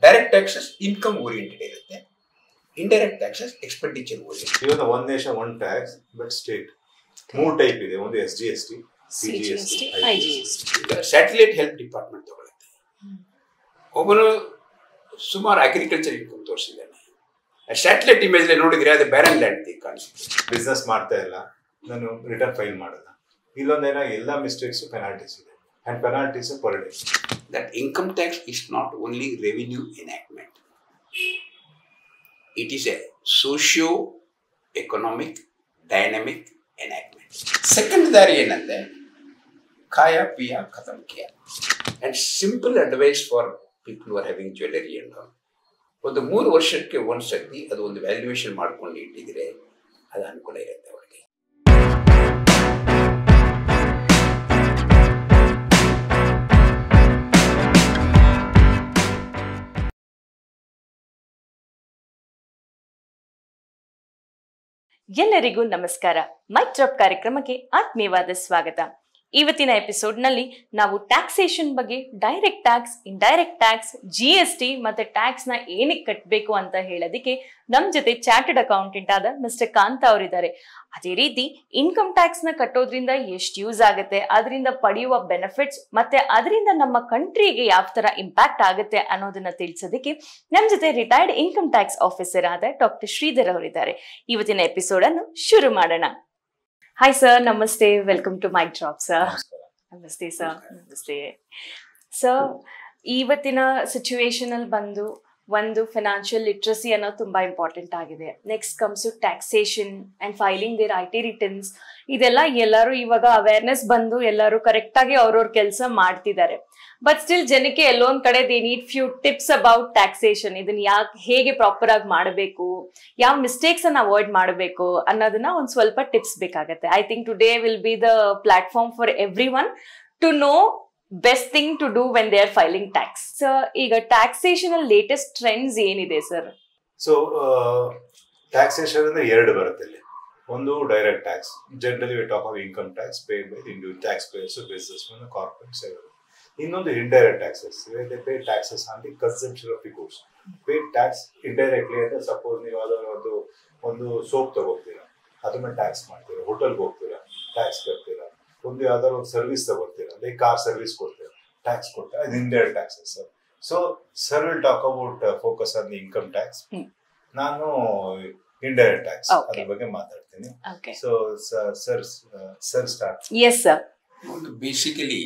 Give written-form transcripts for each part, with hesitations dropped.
Direct taxes income oriented ಇರುತ್ತೆ, indirect taxes expenditure oriented. ಇವಾಗ one nation one tax but state 3 type ಇದೆ. ಒಂದು SGST, CGST, IGST. Satellite health department ತಗೊಳುತ್ತೆ. ಒಬ್ಬನು ಸುಮಾರು ಅಗ್ರಿಕಲ್ಚರ್ ಇನ್ಕಮ್ ತೋರಿಸಿದ್ದಾನೆ. ಸ್ಯಾಟಲೈಟ್ ಇಮೇಜ್ ನೋಡಿದ್ರೆ ಅದು ಬ್ಯಾರನ್ ಲ್ಯಾಂಡ್ ಕಾಣಿಸುತ್ತೆ. ಬಿಸ್ನೆಸ್ ಮಾಡ್ತಾ ಇಲ್ಲ, ನಾನು ರಿಟರ್ನ್ ಫೈಲ್ ಮಾಡಲ್ಲ. ಇಲ್ಲೊಂದೇನೋ ಎಲ್ಲ ಮಿಸ್ಟೇಕ್ಸ್ ಪೆನಾಲ್ಟೀಸ್ ಇದೆ, and penalties per day. That income tax is not only revenue enactment. It is a socio-economic dynamic enactment. Second ದಾರಿ ಏನಂದ್ರೆ ಖಾಯ ಪಿಯ ಖತಮ್ ಕಿಯ. And simple advice for people who are having jewelry and all. ಒಂದು 3 ವರ್ಷಕ್ಕೆ ಒಂದ್ಸತಿ ಅದು ಒಂದು valuation ಮಾಡ್ಕೊಂಡು ಇಟ್ಟಿದ್ರೆ ಅದು ಅನುಕೂಲ ಇರುತ್ತೆ ಅವರಿಗೆ. ಎಲ್ಲರಿಗೂ ನಮಸ್ಕಾರ. ಮೈಕ್ ಡ್ರಾಪ್ ಕಾರ್ಯಕ್ರಮಕ್ಕೆ ಆತ್ಮೀಯವಾದ ಸ್ವಾಗತ. ಇವತ್ತಿನ ಎಪಿಸೋಡ್ನಲ್ಲಿ ನಾವು ಟ್ಯಾಕ್ಸೇಷನ್ ಬಗ್ಗೆ, direct tax, indirect tax, GST ಮತ್ತೆ ಟ್ಯಾಕ್ಸ್ ನ ಏನಕ್ಕೆ ಕಟ್ಟಬೇಕು ಅಂತ ಹೇಳೋದಕ್ಕೆ ನಮ್ ಜೊತೆ ಚಾರ್ಟರ್ಡ್ ಅಕೌಂಟೆಂಟ್ ಆದ ಮಿಸ್ಟರ್ ಕಾಂತ ಅವರಿದ್ದಾರೆ. ಅದೇ ರೀತಿ ಇನ್ಕಮ್ ಟ್ಯಾಕ್ಸ್ ನ ಕಟ್ಟೋದ್ರಿಂದ ಎಷ್ಟು ಯೂಸ್ ಆಗುತ್ತೆ, ಅದರಿಂದ ಪಡೆಯುವ ಬೆನಿಫಿಟ್ಸ್ ಮತ್ತೆ ಅದರಿಂದ ನಮ್ಮ ಕಂಟ್ರಿಗೆ ಯಾವ ತರ ಇಂಪ್ಯಾಕ್ಟ್ ಆಗುತ್ತೆ ಅನ್ನೋದನ್ನ ತಿಳಿಸೋದಕ್ಕೆ ನಮ್ ಜೊತೆ ರಿಟೈರ್ಡ್ ಇನ್ಕಮ್ ಟ್ಯಾಕ್ಸ್ ಆಫೀಸರ್ ಆದ ಡಾಕ್ಟರ್ ಶ್ರೀಧರ್ ಅವರಿದ್ದಾರೆ. ಇವತ್ತಿನ ಎಪಿಸೋಡ್ ಅನ್ನು ಶುರು ಮಾಡೋಣ. ಹಾಯ್ ಸರ್, ನಮಸ್ತೆ, welcome to mic drop sir. ನಮಸ್ತೆ ಸರ್. ನಮಸ್ತೆ ಸರ್. ಇವತ್ತಿನ ಸಿಚುವೇಶನ್ ಅಲ್ಲಿ ಬಂದು ಒಂದು ಫೈನಾನ್ಷಿಯಲ್ ಲಿಟ್ರಸಿ ಅನ್ನೋದು ತುಂಬಾ ಇಂಪಾರ್ಟೆಂಟ್ ಆಗಿದೆ. Next comes to taxation and filing their IT returns. ಇದೆಲ್ಲ ಎಲ್ಲರೂ ಇವಾಗ ಅವೇರ್ನೆಸ್ ಬಂದು ಎಲ್ಲರೂ ಕರೆಕ್ಟ್ ಆಗಿ ಅವ್ರವ್ರ ಕೆಲಸ ಮಾಡ್ತಿದ್ದಾರೆ. ಬಟ್ ಸ್ಟಿಲ್ ಜನಕ್ಕೆ ಎಲ್ಲೊಂದ್ ಕಡೆ they need few tips about taxation. ಇದನ್ನ ಹೇಗೆ ಪ್ರಾಪರ್ ಆಗಿ ಮಾಡಬೇಕು, ಯಾವ ಮಿಸ್ಟೇಕ್ಸ್ ಅನ್ನ ಅವಾಯ್ಡ್ ಮಾಡಬೇಕು ಅನ್ನೋದನ್ನ ಒಂದ್ ಸ್ವಲ್ಪ ಟಿಪ್ಸ್ ಬೇಕಾಗತ್ತೆ. I think today will be the platform for every one to know best thing to do when they are filing tax. ಈಗ ಟ್ಯಾಕ್ಸೇಷನ್ ಅಲ್ಲಿ ಲೇಟೆಸ್ಟ್ ಟ್ರೆಂಡ್ಸ್ ಏನಿದೆ ಸರ್? ಸೊ ಟ್ಯಾಕ್ಸೇಷನ್ ಅಂದ್ರೆ 2 ಬರುತ್ತೆ ಇಲ್ಲಿ. ಒಂದು direct tax, generally we talk of income tax paid by individual tax payers, business men, corporates. ಇನ್ನೊಂದು indirect taxes, they pay taxes on the consumption of the goods. Pay tax indirectly ಅಂದ್ರೆ suppose ನೀವು ಯಾವ್ದಾದ್ರು ಒಂದು soap ತಗೋತೀರಾ, ಅದ್ರ ಮೇಲೆ tax ಮಾಡ್ತೀರಾ. ಹೋಟೆಲ್ಗೆ ಹೋಗ್ತೀರಾ, ಟ್ಯಾಕ್ಸ್ ಕಟ್ತೀರಾ. ಒಂದು ಯಾವ್ದಾದ್ರು ಒಂದು ಸರ್ವಿಸ್ ತಗೋತೀರಾ, ಲೈಕ್ ಕಾರ್ ಸರ್ವಿಸ್ ಕೊಡ್ತೀರಾ, ಟ್ಯಾಕ್ಸ್ ಕೊಡ್ತೀರಾ. ಅದು indirect taxes. So sir will talk about focus on the income tax. ನಾನು ಇಂಡೈರೆಕ್ಟ್ ಟ್ಯಾಕ್ಸ್ ಅದ್ರ ಬಗ್ಗೆ ಮಾತಾಡ್ತೀನಿ. So sir start. Yes sir. Basically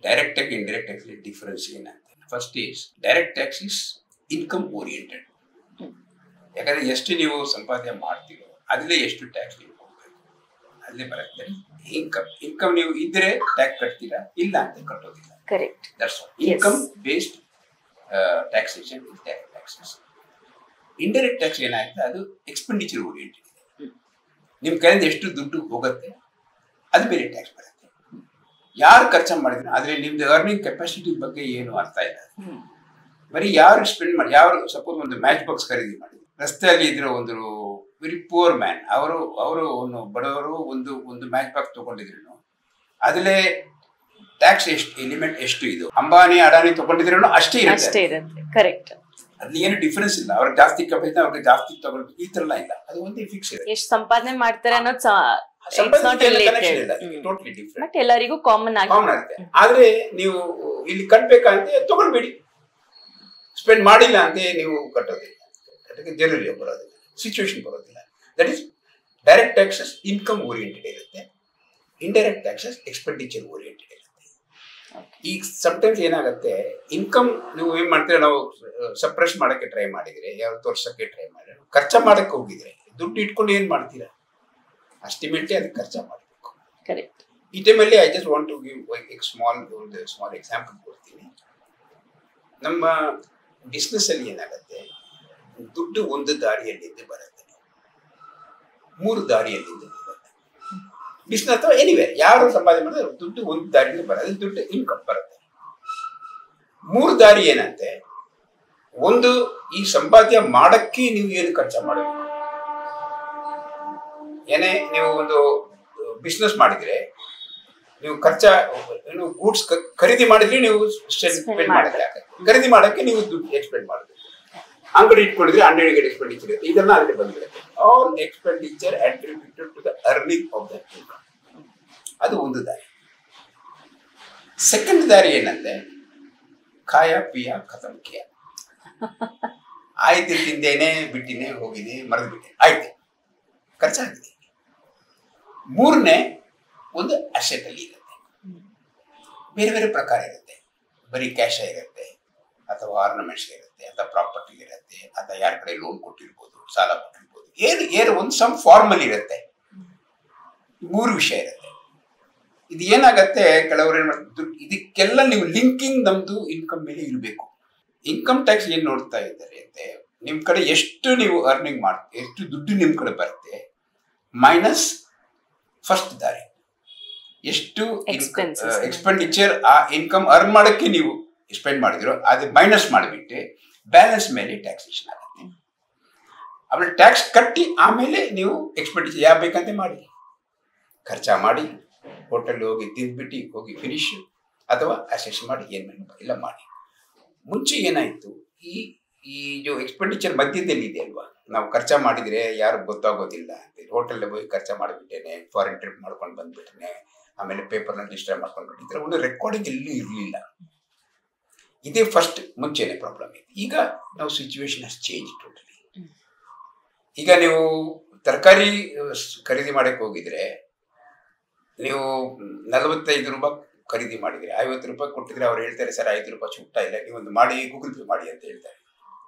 direct tax, indirect tax difference ಏನಂತ. First is direct tax is income oriented. ಯಾಕಂದ್ರೆ ಎಷ್ಟು ನೀವು ಸಂಪಾದನೆ ಮಾಡ್ತೀರೋ ಅಲ್ಲೇ ಎಷ್ಟು ಟ್ಯಾಕ್ಸ್ ನೀವು ಹೋಗ್ಬೇಕು, ಅಲ್ಲೇ ಬರುತ್ತೆ. ಇನ್ಕಮ್ ನೀವು ಇದ್ರೆ ಟ್ಯಾಕ್ಸ್ ಕಟ್ತೀರಾ, ಇಲ್ಲ ಅಂತ ಕಟ್ಟೋದಿಲ್ಲ. Correct. That's all. Income based taxation is direct taxes. Indirect tax ಏನಾಗುತ್ತೆ, ಅದು ಎಕ್ಸ್ಪೆಂಡಿಚರ್ ಓರಿಯೆಂಟೆಡ್ ಇದೆ. ನಿಮ್ಮ ಕೈಯಿಂದ ಎಷ್ಟು ದುಡ್ಡು ಹೋಗುತ್ತೆ ಅದು ಬೇರೆ ಟ್ಯಾಕ್ಸ್ ಬರುತ್ತೆ. ಯಾರು ಖರ್ಚು ಮಾಡಿದ್ರೆ ಆದ್ರೆ ನಿಮ್ದು ಅರ್ನಿಂಗ್ ಕೆಪಾಸಿಟಿ ಬಗ್ಗೆ ಏನು ಅರ್ಥ ಇಲ್ಲ. ಬರೀ ಯಾರು ಸ್ಪೆಂಡ್ ಮಾಡಿ, ಯಾರು ಸಪೋಸ್ ಒಂದು ಮ್ಯಾಚ್ ಬಾಕ್ಸ್ ಖರೀದಿ ಮಾಡಿದ್ರು, ರಸ್ತೆಯಲ್ಲಿ ಇದ್ರೆ ಒಂದು ವೆರಿ ಪೂರ್ ಮ್ಯಾನ್, ಅವರು ಒಂದು ಬಡವರು ಒಂದು ಮ್ಯಾಚ್ ಬಾಕ್ಸ್ ತಗೊಂಡಿದ್ರು, ಅದ್ರಲ್ಲೇ ಟ್ಯಾಕ್ಸ್ ಎಷ್ಟು ಎಲಿಮೆಂಟ್ ಎಷ್ಟು ಇದು. ಅಂಬಾನಿ ಅಡಾನಿ ತಗೊಂಡಿದ್ರು ಅಷ್ಟೇ ಇರುತ್ತೆ. ಕರೆಕ್ಟ್. ಅಲ್ಲಿ ಏನು ಡಿಫರೆನ್ಸ್ ಇಲ್ಲ. ಅವ್ರಿಗೆ ಜಾಸ್ತಿ ಕೆಪಾಸಿಟಿ, ಅವ್ರಿಗೆ ಜಾಸ್ತಿ ತಗೊಳ್ಬೇಕು, ಈ ತರ ಎಲ್ಲ ಇಲ್ಲ. ಅದು ಒಂದೇ ಫಿಕ್ಸ್ ಇದೆ. ಎಷ್ಟು ಸಂಪಾದನೆ ಮಾಡ್ತಾರೆ ಅನ್ನೋದು ಎಲ್ಲರಿಗೂ ಕಾಮನ್ ಆಗುತ್ತೆ. ಆದ್ರೆ ನೀವು ಇಲ್ಲಿ ಕಟ್ಬೇಕಂತ ತಗೊಳ್ಬೇಡಿ, ಸ್ಪೆಂಡ್ ಮಾಡಿಲ್ಲ ಅಂತ ನೀವು ಕಟ್ಟೋದಿಲ್ಲ, ಜನರಲಿ ಬರೋದಿಲ್ಲ, ಸಿಚುವೇಶನ್ ಬರೋದಿಲ್ಲ. That is direct taxes income oriented ಇರುತ್ತೆ, ಇಂಡೈರೆಕ್ಟ್ ಟ್ಯಾಕ್ಸಸ್ ಎಕ್ಸ್ಪೆಂಡಿಚರ್ ಓರಿಯೆಂಟೆಡ್ ಇರುತ್ತೆ. ಈಗ ಸಮ್ಟೈಮ್ಸ್ ಏನಾಗುತ್ತೆ, ಇನ್ಕಮ್ ನೀವು ಏನ್ ಮಾಡ್ತೀರಾ, ನಾವು ಸಪ್ರೆಸ್ ಮಾಡಕ್ಕೆ ಟ್ರೈ ಮಾಡಿದ್ರೆ, ಯಾವ ತೋರ್ಸಕ್ಕೆ ಟ್ರೈ ಮಾಡಿದ್ರೆ, ಖರ್ಚು ಮಾಡಕ್ಕೆ ಹೋಗಿದ್ರೆ ದುಡ್ಡು ಇಟ್ಕೊಂಡು ಏನ್ ಮಾಡ್ತೀರಾ, ಅಸ್ಟಿಮೇಟ್ಲಿ ಅದಕ್ಕೆ ಖರ್ಚು ಮಾಡಬೇಕು. ಕರೆಕ್ಟ್. ಈ ಟೈಮಲ್ಲಿ I just want to give small example ಕೊಡ್ತೀನಿ. ನಮ್ಮ ಬಿಸ್ನೆಸ್ ಅಲ್ಲಿ ಏನಾಗುತ್ತೆ, ದುಡ್ಡು ಒಂದು ದಾರಿಯಲ್ಲಿಂದ ಬರುತ್ತೆ, 3 ದಾರಿಯಲ್ಲಿಂದ ಬರುತ್ತೆ. ಬಿಸ್ನೆಸ್ ಅಥವಾ ಎನಿವೇರ್ ಯಾರು ಸಂಪಾದನೆ ಮಾಡಿದ್ರೆ ದುಡ್ಡು ಒಂದು ದಾರಿಯಿಂದ ಬರೋದು, ದುಡ್ಡು ಇನ್ಕಮ್ ಬರುತ್ತೆ. 3 ದಾರಿ ಏನಂತೆ, ಒಂದು ಈ ಸಂಪಾದನೆ ಮಾಡಕ್ಕೆ ನೀವು ಏನು ಖರ್ಚು ಮಾಡಬೇಕು. ಏನೇ ನೀವು ಒಂದು ಬಿಸ್ನೆಸ್ ಮಾಡಿದ್ರೆ ನೀವು ಏನು ಗೂಡ್ಸ್ ಖರೀದಿ ಮಾಡಿದ್ರೆ ನೀವು ಸ್ಪೆಂಡ್ ಮಾಡಕ್ಕೆ ಖರೀದಿ ಮಾಡಕ್ಕೆ ನೀವು ದುಡ್ಡು ಎಕ್ಸ್ಪೆಂಡ್ ಮಾಡಬೇಕು. ಅಂಗಡಿ ಇಟ್ಕೊಂಡಿದ್ರೆ ಅಂಗಡಿಗೆ ಎಕ್ಸ್ಪೆಂಡಿಚರ್ ಇರುತ್ತೆ, ಇದೆಲ್ಲ ಅಲ್ಲಿ ಬಂದಿರುತ್ತೆ. All expenditure attributed to the earning of the income. ಅದು ಒಂದು ದಾರಿ. ಸೆಕೆಂಡ್ ದಾರಿ ಏನಂದ್ರೆ ಖಾಯ ಪಿಯ ಖತಮ್ ಕಿಯ, ಆಯ್ತು ತಿಂದೇನೆ ಬಿಟ್ಟಿನೇ ಹೋಗಿದೆ ಮರೆದು ಬಿಟ್ಟೆ ಆಯ್ತು ಖರ್ಚಾಗಿದೆ. ಮೂರನೇ ಒಂದು ಅಸೆಟ್ ಅಲ್ಲಿ ಇರುತ್ತೆ, ಬೇರೆ ಬೇರೆ ಪ್ರಕಾರ ಇರುತ್ತೆ. ಬರೀ ಕ್ಯಾಶ ಇರುತ್ತೆ, ಅಥವಾ ಆರ್ನಮೆಂಟ್ಸ್ ಇರುತ್ತೆ, ಅಥವಾ ಪ್ರಾಪರ್ಟಿ ಇರುತ್ತೆ, ಅಥವಾ ಯಾರ ಕಡೆ ಲೋನ್ ಕೊಟ್ಟಿರ್ಬೋದು, ಸಾಲ ಕೊಟ್ಟಿರ್ಬೋದು, ಏನು ಒಂದು ಸಮ್ ಫಾರ್ಮಲ್ ಇರುತ್ತೆ. ಮೂರು ವಿಷಯ ಇರುತ್ತೆ. ಇದು ಏನಾಗತ್ತೆ, ಕೆಲವರು ಏನ್ ಮಾಡ್ತಾರೆ, ಇದಕ್ಕೆಲ್ಲ ನೀವು ಲಿಂಕಿಂಗ್ ನಮ್ದು ಇನ್ಕಮ್ ಮೇಲೆ ಇರಬೇಕು. ಇನ್ಕಮ್ ಟ್ಯಾಕ್ಸ್ ಏನ್ ನೋಡ್ತಾ ಇದ್ದಾರೆ ಅಂದ್ರೆ, ನಿಮ್ ಕಡೆ ಎಷ್ಟು ನೀವು ಅರ್ನಿಂಗ್ ಮಾಡ್ತೀವಿ, ಎಷ್ಟು ದುಡ್ಡು ನಿಮ್ ಕಡೆ ಬರುತ್ತೆ ಮೈನಸ್ ಫಸ್ಟ್ ದಾರಿ ಎಷ್ಟು ಎಕ್ಸ್ಪೆಂಡಿಚರ್ ಆ ಇನ್ಕಮ್ ಅರ್ನ್ ಮಾಡಕ್ಕೆ ನೀವು ಸ್ಪೆಂಡ್ ಮಾಡಿದಿರೋ ಅದು ಮೈನಸ್ ಮಾಡಿಬಿಟ್ಟು ಬ್ಯಾಲೆನ್ಸ್ ಮೇಲೆ ಟ್ಯಾಕ್ಸೇಷನ್ ಆಗುತ್ತೆ. ಆಮೇಲೆ ಟ್ಯಾಕ್ಸ್ ಕಟ್ಟಿ ಆಮೇಲೆ ನೀವು ಎಕ್ಸ್ಪೆಂಡಿಚರ್ ಯಾವ ಬೇಕಂತೆ ಮಾಡಿ, ಖರ್ಚಾ ಮಾಡಿ, ಹೋಟೆಲ್ ಹೋಗಿ ತಿಂದ್ಬಿಟ್ಟು ಹೋಗಿ ಫಿನಿಶ್, ಅಥವಾ ಅಸೆಸ್ ಮಾಡಿ ಏನು ಎಲ್ಲ ಮಾಡಿ. ಮುಂಚೆ ಏನಾಯ್ತು, ಈ ಎಕ್ಸ್ಪೆಂಡಿಚರ್ ಮಧ್ಯದಲ್ಲಿ ಇದೆ ಅಲ್ವಾ, ನಾವು ಖರ್ಚಾ ಮಾಡಿದ್ರೆ ಯಾರು ಗೊತ್ತಾಗೋದಿಲ್ಲ ಅಂತೇಳಿ ಹೋಟೆಲ್ ಹೋಗಿ ಖರ್ಚಾ ಮಾಡಿಬಿಟ್ಟೇನೆ, ಫಾರಿನ್ ಟ್ರಿಪ್ ಮಾಡ್ಕೊಂಡು ಬಂದ್ಬಿಟ್ಟೇನೆ, ಆಮೇಲೆ ಪೇಪರ್ನ ಡಿಸ್ಟ್ರೈ ಮಾಡ್ಕೊಂಡ್ಬಿಟ್ಟು, ಈ ಥರ ಒಂದು ರೆಕಾರ್ಡಿಂಗ್ ಎಲ್ಲೂ ಇರಲಿಲ್ಲ. ಇದೇ ಫಸ್ಟ್ ಮುಂಚೆನೆ ಪ್ರಾಬ್ಲಮ್ ಇದೆ. ಈಗ ನಾವು ಸಿಚುವೇಶನ್ ಹಸ್ ಚೇಂಜ್ ಟೋಟಲಿ. ಈಗ ನೀವು ತರಕಾರಿ ಖರೀದಿ ಮಾಡಕ್ಕೆ ಹೋಗಿದ್ರೆ, ನೀವು 45 ರೂಪಾಯಿ ಖರೀದಿ ಮಾಡಿದ್ರೆ 50 ರೂಪಾಯಿ ಕೊಟ್ಟಿದ್ರೆ ಅವ್ರು ಹೇಳ್ತಾರೆ ಸರ್ 5 ರೂಪಾಯಿ ಚುಟ್ಟ ಇಲ್ಲ, ನೀವೊಂದು ಮಾಡಿ ಗೂಗಲ್ ಪೇ ಮಾಡಿ ಅಂತ ಹೇಳ್ತಾರೆ.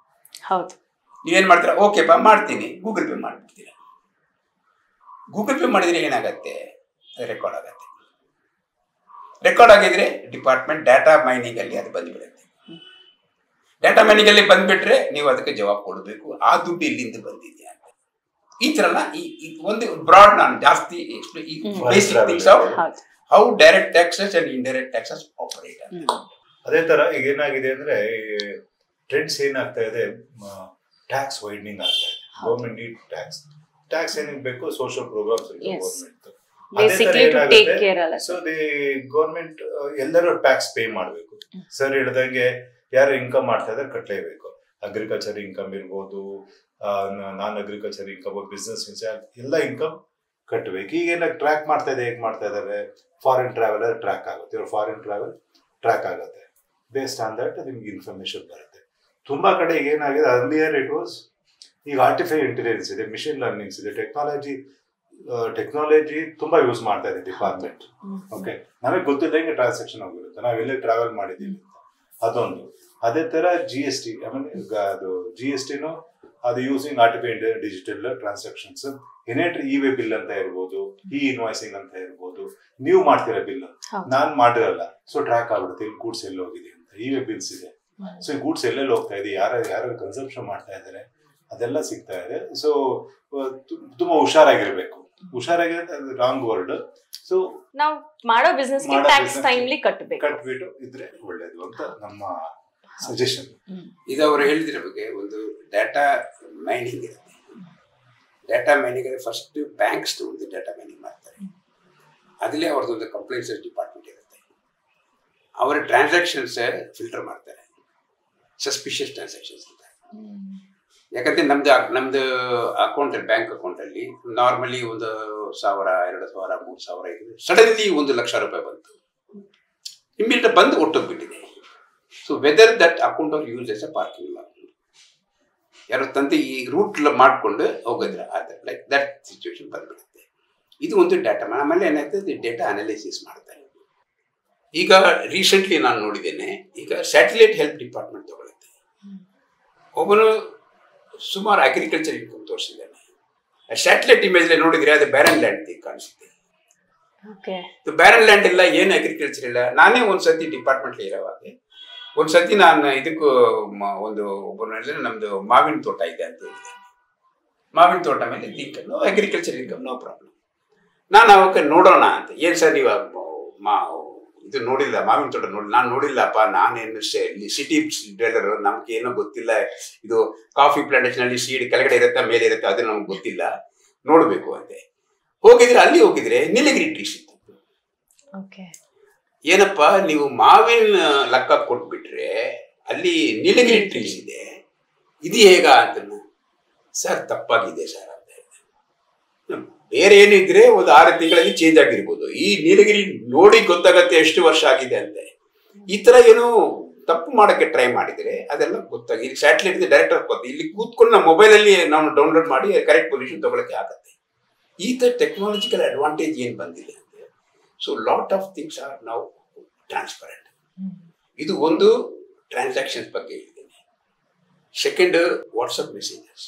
ಹೌದು. ನೀವೇನ್ ಮಾಡ್ತೀರಾ, ಓಕೆ ಬಾ ಮಾಡ್ತೀನಿ, ಗೂಗಲ್ ಪೇ ಮಾಡ್ಬಿಡ್ತೀರಾ. ಗೂಗಲ್ ಪೇ ಮಾಡಿದ್ರೆ ಏನಾಗತ್ತೆ, ರೆಕಾರ್ಡ್ ಆಗತ್ತೆ. ರೆಕಾರ್ಡ್ ಆಗಿದ್ರೆ ಡಿಪಾರ್ಟ್ಮೆಂಟ್ ಡಾಟಾ ಮೈನಿಂಗ್ ಅಲ್ಲಿ ಅದು ಬಂದ್ಬಿಡುತ್ತೆ. ಡಾಟಾ ಮೈನಿಂಗ್ ಅಲ್ಲಿ ಬಂದ್ಬಿಟ್ರೆ ನೀವು ಅದಕ್ಕೆ ಜವಾಬ್ ಕೊಡಬೇಕು, ಆ ದುಡ್ಡು ಇಲ್ಲಿಂದ ಬಂದಿದೆಯಾ ಅಂತ. ಈ ತರ ಒಂದು ಬ್ರಾಡ್, ನಾನು ಜಾಸ್ತಿ basic things of how direct taxes and indirect taxes operate. ಅದೇ ತರ ಈಗ ಏನಾಗಿದೆ ಅಂದ್ರೆ, ಟ್ರೆಂಡ್ಸ್ ಏನಾಗ್ತಾ ಇದೆ, ಟ್ಯಾಕ್ಸ್ ವೈಡ್ನಿಂಗ್ ಆಗ್ತಾ ಇದೆ. ಗೌರ್ಮೆಂಟ್ ನೀಡ್ ಟ್ಯಾಕ್ಸ್ ಏನಿಗೆ ಬೇಕು, social programmes government. So the government ಎಲ್ಲರೂ ಟ್ಯಾಕ್ಸ್ ಪೇ ಮಾಡಬೇಕು. ಸರ್ ಹೇಳ್ದಂಗೆ ಯಾರು ಇನ್ಕಮ್ ಮಾಡ್ತಾ ಇದ್ದಾರೆ ಕಟ್ಟಲೇಬೇಕು. ಅಗ್ರಿಕಲ್ಚರ್ ಇನ್ಕಮ್ ಇರ್ಬೋದು, ನಾನ್ ಅಗ್ರಿಕಲ್ಚರ್ ಇನ್ಕಮ್, ಬಿಸ್ನೆಸ್ ಎಲ್ಲ ಇನ್ಕಮ್ ಕಟ್ಟಬೇಕು. ಈಗೇನ ಟ್ರ್ಯಾಕ್ ಮಾಡ್ತಾ ಇದೆ, ಹೇಗೆ ಮಾಡ್ತಾ ಇದ್ದಾರೆ, ಫಾರಿನ್ ಟ್ರಾವೆಲರ್ ಟ್ರ್ಯಾಕ್ ಆಗುತ್ತೆ, ಇವ್ರು ಫಾರಿನ್ ಟ್ರಾವೆಲ್ ಟ್ರ್ಯಾಕ್ ಆಗುತ್ತೆ. ಬೇಸ್ಡ್ ಆನ್ ದಟ್ ನಿಮ್ಗೆ ಇನ್ಫಾರ್ಮೇಶನ್ ಬರುತ್ತೆ. ತುಂಬಾ ಕಡೆ ಏನಾಗಿದೆ, ಅರ್ಲಿಯರ್ ಇಟ್ ವಾಸ್, ಈಗ ಆರ್ಟಿಫಿಷಿಯಲ್ ಇಂಟೆಲಿಜೆನ್ಸ್ ಇದೆ, ಮಿಷಿನ್ ಲರ್ನಿಂಗ್ಸ್ ಇದೆ, ಟೆಕ್ನಾಲಜಿ ತುಂಬಾ ಯೂಸ್ ಮಾಡ್ತಾ ಇದೆ ಡಿಪಾರ್ಟ್ಮೆಂಟ್. ಓಕೆ, ನಮಗೆ ಗೊತ್ತಿದ್ದಂಗೆ ಟ್ರಾನ್ಸಾಕ್ಷನ್ ಹೋಗಿರುತ್ತೆ, ನಾವೆಲ್ಲೇ ಟ್ರಾವೆಲ್ ಮಾಡಿದ್ದೀವಿ ಅದೊಂದು. ಅದೇ ತರ GST, ಆಮೇಲೆ ಅದು GSTನೂ ಅದು ಯೂಸಿಂಗ್ ಆರ್ಟಿಫಿಷಿಯಲ್ ಡಿಜಿಟಲ್ ಟ್ರಾನ್ಸಾಕ್ಷನ್ಸ್. ಏನೇಟ್ರಿ ಇ-ವೇ ಬಿಲ್ ಅಂತ ಇರ್ಬೋದು, ಇನ್ವಾಯ್ಸಿಂಗ್ ಅಂತ ಇರ್ಬೋದು, ನೀವು ಮಾಡ್ತೀರಾ ಬಿಲ್, ನಾನ್ ಮಾಡಿರಲ್ಲ, ಸೊ ಟ್ರ್ಯಾಕ್ ಆಗ್ಬಿಡುತ್ತೆ ಇಲ್ಲಿ ಗೂಡ್ಸ್ ಎಲ್ಲಿ ಹೋಗಿದೆ ಅಂತ. ಇ-ವೇ ಬಿಲ್ಸ್ ಇದೆ, ಸೊ ಈ ಗೂಡ್ಸ್ ಎಲ್ಲೆಲ್ಲಿ ಹೋಗ್ತಾ ಇದೆ, ಯಾರು ಕನ್ಸಂಪ್ಷನ್ ಮಾಡ್ತಾ ಇದ್ದಾರೆ, ಅದೆಲ್ಲ ಸಿಗ್ತಾ ಇದೆ. ಸೊ ತುಂಬಾ ಹುಷಾರಾಗಿರ್ಬೇಕು. ಹುಷಾರಾಗಿರೋದು ಅದು ರಾಂಗ್ ವರ್ಡ್. ಸೊ ನಾವು ಮಾಡೋ ಬಿಸ್ನೆಸ್ ಟ್ಯಾಕ್ಸ್ ಟೈಮ್ಲಿ ಕಟ್ಬಿಟ್ಟು ಇದ್ರೆ ಒಳ್ಳೇದು ಅಂತ ನಮ್ಮ ಸಜೆಷನ್. ಇದು ಅವರು ಹೇಳಿದ್ರ ಬಗ್ಗೆ ಒಂದು ಡಾಟಾ ಮೈನಿಂಗ್ ಇರುತ್ತೆ. ಡಾಟಾ ಮೈನಿಂಗ್ ಅಂದರೆ ಫಸ್ಟ್ ಬ್ಯಾಂಕ್ಸ್ ಒಂದು ಡಾಟಾ ಮೈನಿಂಗ್ ಮಾಡ್ತಾರೆ. ಅದರಲ್ಲಿ ಅವ್ರದ್ದೊಂದು ಕಂಪ್ಲೇಂಟ್ಸ್ ಡಿಪಾರ್ಟ್ಮೆಂಟ್ ಇರುತ್ತೆ. ಅವರ ಟ್ರಾನ್ಸಾಕ್ಷನ್ಸ್ ಫಿಲ್ಟರ್ ಮಾಡ್ತಾರೆ, ಸಸ್ಪಿಷಿಯಸ್ ಟ್ರಾನ್ಸಾಕ್ಷನ್ಸ್ ಅಂತ. ಯಾಕಂದ್ರೆ ನಮ್ದು ಅಕೌಂಟಲ್ಲಿ, ಬ್ಯಾಂಕ್ ಅಕೌಂಟಲ್ಲಿ ನಾರ್ಮಲಿ 1,000, 2,000, 3,000 ಇದೆ. ಸಡನ್ಲಿ 1,00,000 ರೂಪಾಯಿ ಬಂತು, ಇಮ್ಮಿಡಿಯೇಟ್ ಬಂದು ಒಟ್ಟೋಗ್ಬಿಟ್ಟಿದೆ. ಸೊ ವೆದರ್ ದಟ್ ಅಕೌಂಟ್ ಅವ್ರು use as a parking lot, ಯಾರೋ ತಂದೆ ಈ ರೂಟ್ ಮಾಡಿಕೊಂಡು ಹೋಗಿದ್ರೆ ಆದರೆ ಲೈಕ್ ದಟ್ ಸಿಚುವೇಶನ್ ಬಂದ್ಬಿಡುತ್ತೆ. ಇದು ಒಂದು ಡಾಟಾ. ಆಮೇಲೆ ಏನಾಗ್ತದೆ, ಡೇಟಾ ಅನಾಲಿಸಿಸ್ ಮಾಡ್ತಾರೆ. ಈಗ ರೀಸೆಂಟ್ಲಿ ನಾನು ನೋಡಿದ್ದೇನೆ, ಈಗ ಸ್ಯಾಟಲೈಟ್ ಹೆಲ್ತ್ ಡಿಪಾರ್ಟ್ಮೆಂಟ್ ತಗೊಳುತ್ತೆ. ಒಬ್ಬನು ಸುಮಾರು ಅಗ್ರಿಕಲ್ಚರ್ ಇನ್ಕಮ್ ತೋರಿಸಿದ್ದಾನೆ. ಸ್ಯಾಟಲೈಟ್ ಇಮೇಜ್ ನೋಡಿದ್ರೆ ಅದು ಬ್ಯಾರನ್ ಲ್ಯಾಂಡ್ ಕಾಣಿಸುತ್ತೆ. ಬ್ಯಾರನ್ ಲ್ಯಾಂಡ್ ಇಲ್ಲ, ಏನು ಅಗ್ರಿಕಲ್ಚರ್ ಇಲ್ಲ. ನಾನೇ ಒಂದ್ಸತಿ ಡಿಪಾರ್ಟ್ಮೆಂಟ್ ಇರೋವಾಗ ಒಂದ್ಸತಿ ನಾನು ಇದಕ್ಕೂ ಒಬ್ಬರು ನಮ್ದು ಮಾವಿನ ತೋಟ ಇದೆ ಅಂತ ಹೇಳಿದೆ. ಮಾವಿನ ತೋಟ ಮೇಲೆ income, agriculture income, no problem. ನಾನು ಅವಾಗ ನೋಡೋಣ ಅಂತ, ಏನ್ ಸರ್ ನೀವು ಇದು ನೋಡಿಲ್ಲ, ಮಾವಿನ ತೋಟ ನೋಡಿ? ನಾನು ನೋಡಿಲ್ಲಪ್ಪ, ನಾನೇನು ಸಿಟಿ ಡೆವಲರ್, ನಮ್ಗೆ ಏನೋ ಗೊತ್ತಿಲ್ಲ. ಇದು ಕಾಫಿ ಪ್ಲಾಂಟೇಶನ್ ಅಲ್ಲಿ ಸೀಡ್ ಕೆಳಗಡೆ ಇರುತ್ತೆ, ಮೇಲೆ ಇರುತ್ತೆ, ಅದು ನಮ್ಗೆ ಗೊತ್ತಿಲ್ಲ, ನೋಡ್ಬೇಕು ಅಂತೆ. ಅಲ್ಲಿ ಹೋಗಿದ್ರೆ ನೀಲಗಿರಿ ಟ್ರೀಸ್ ಇತ್ತು. ಏನಪ್ಪ ನೀವು ಮಾವಿನ ಲೆಕ್ಕ ಕೊಟ್ಬಿಟ್ರೆ ಅಲ್ಲಿ ನೀಲಗಿರಿ ಟ್ರೀಸ್ ಇದೆ, ಇದು ಹೇಗ ಅಂತ. ಸರ್ ತಪ್ಪಾಗಿದೆ ಸರ್ ಅಂತ ಹೇಳಿದೆ. ಬೇರೆ ಏನಿದ್ರೆ ಒಂದು 6 ತಿಂಗಳಲ್ಲಿ ಚೇಂಜ್ ಆಗಿರ್ಬೋದು, ಈ ನೀಲಗಿರಿ ನೋಡಿ ಗೊತ್ತಾಗತ್ತೆ ಎಷ್ಟು ವರ್ಷ ಆಗಿದೆ ಅಂತ. ಈ ತರ ಏನು ತಪ್ಪು ಮಾಡಕ್ಕೆ ಟ್ರೈ ಮಾಡಿದ್ರೆ ಅದೆಲ್ಲ ಗೊತ್ತಾಗಿ ಇಲ್ಲಿ ಸ್ಯಾಟಲೈಟ್ ಡೈರೆಕ್ಟ್ ಆಗಿ ಇಲ್ಲಿ ಕೂತ್ಕೊಂಡು ನಮ್ಮ ಮೊಬೈಲಲ್ಲಿ ನಾವು ಡೌನ್ಲೋಡ್ ಮಾಡಿ ಕರೆಕ್ಟ್ ಪೊಸಿಷನ್ ತಗೊಳಕ್ಕೆ ಆಗತ್ತೆ. ಈ ತರ ಟೆಕ್ನಾಲಜಿಕಲ್ ಅಡ್ವಾಂಟೇಜ್ ಏನ್ ಬಂದಿದೆ ಅಂದ್ರೆ, so lot of things are now transparent. ಇದು ಒಂದು ಟ್ರಾನ್ಸಾಕ್ಷನ್ಸ್ ಬಗ್ಗೆ ಹೇಳಿದ್ದೇನೆ. Second, WhatsApp messages.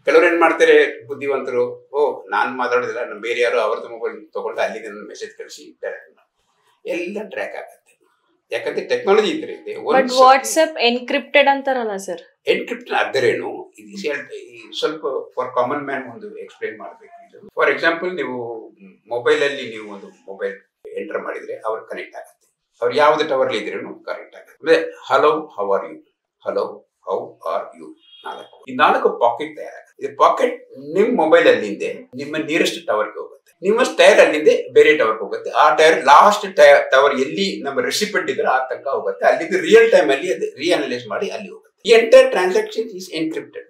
ಕೆಲವರು ಏನ್ ಮಾಡ್ತಾರೆ ಬುದ್ಧಿವಂತರು, ನಾನು ಮಾತಾಡೋದಿಲ್ಲ, ನಮ್ಮ ಬೇರೆ ಯಾರು ಅವ್ರದ್ದು ಮೊಬೈಲ್ ತಗೊಂಡು ಅಲ್ಲಿಗೆ ನನ್ನ ಮೆಸೇಜ್ ಕಳಿಸಿ ಡೈರೆಕ್ಟ್ ಎಲ್ಲ ಟ್ರ್ಯಾಕ್ ಆಗತ್ತೆ. ಯಾಕಂದ್ರೆ ಟೆಕ್ನಾಲಜಿ ಇದ್ರೆ ಇದೆ. ವಾಟ್ಸ್ಆಪ್ ಎನ್ಕ್ರಿಪ್ಟೆಡ್ ಅಂತಾರಲ್ಲ ಸರ್, ಎನ್ಕ್ರಿಪ್ಟ್ ಅದರೇನು ಇದು ಸ್ವಲ್ಪ ಫಾರ್ ಕಾಮನ್ ಮ್ಯಾನ್ ಒಂದು ಎಕ್ಸ್ಪ್ಲೈನ್ ಮಾಡಬೇಕು. ಫಾರ್ ಎಕ್ಸಾಂಪಲ್, ನೀವು ಮೊಬೈಲ್ ಅಲ್ಲಿ ನೀವು ಒಂದು ಮೊಬೈಲ್ ಎಂಟರ್ ಮಾಡಿದ್ರೆ ಅವ್ರು ಕನೆಕ್ಟ್ ಆಗುತ್ತೆ. ಅವ್ರು ಯಾವ್ದು ಟವರ್ ಇದ್ರೂ ಕನೆಕ್ಟ್ ಆಗುತ್ತೆ. ಅಂದ್ರೆ hello how are you, hello how are you, 4 ಈ 4 ಪಾಕೆಟ್ ತಯಾರಾಗುತ್ತೆ. ಇದು ಪಾಕೆಟ್ ನಿಮ್ ಮೊಬೈಲ್ ಅಲ್ಲಿಂದೆ ನಿಮ್ಮ ನಿಯರೆಸ್ಟ್ ಟವರ್ಗೆ ಹೋಗುತ್ತೆ. ನಿಮ್ಮ ಟೈರ್ ಅಲ್ಲಿಂದೆ ಬೇರೆ ಟವರ್ಗೆ ಹೋಗುತ್ತೆ. ಆ ಟೈರ್ ಲಾಸ್ಟ್ ಟವರ್ ಎಲ್ಲಿ ನಮ್ಮ ರೆಸಿಪೆಂಟ್ ಇದ್ರೆ ಆ ತನಕ ಹೋಗುತ್ತೆ. ಅಲ್ಲಿಗೆ ರಿಯಲ್ ಟೈಮ್ ಅಲ್ಲಿ ಅದು ರಿಅನಲೈಸ್ ಮಾಡಿ ಅಲ್ಲಿ ಹೋಗುತ್ತೆ. ಈ entire transaction is encrypted.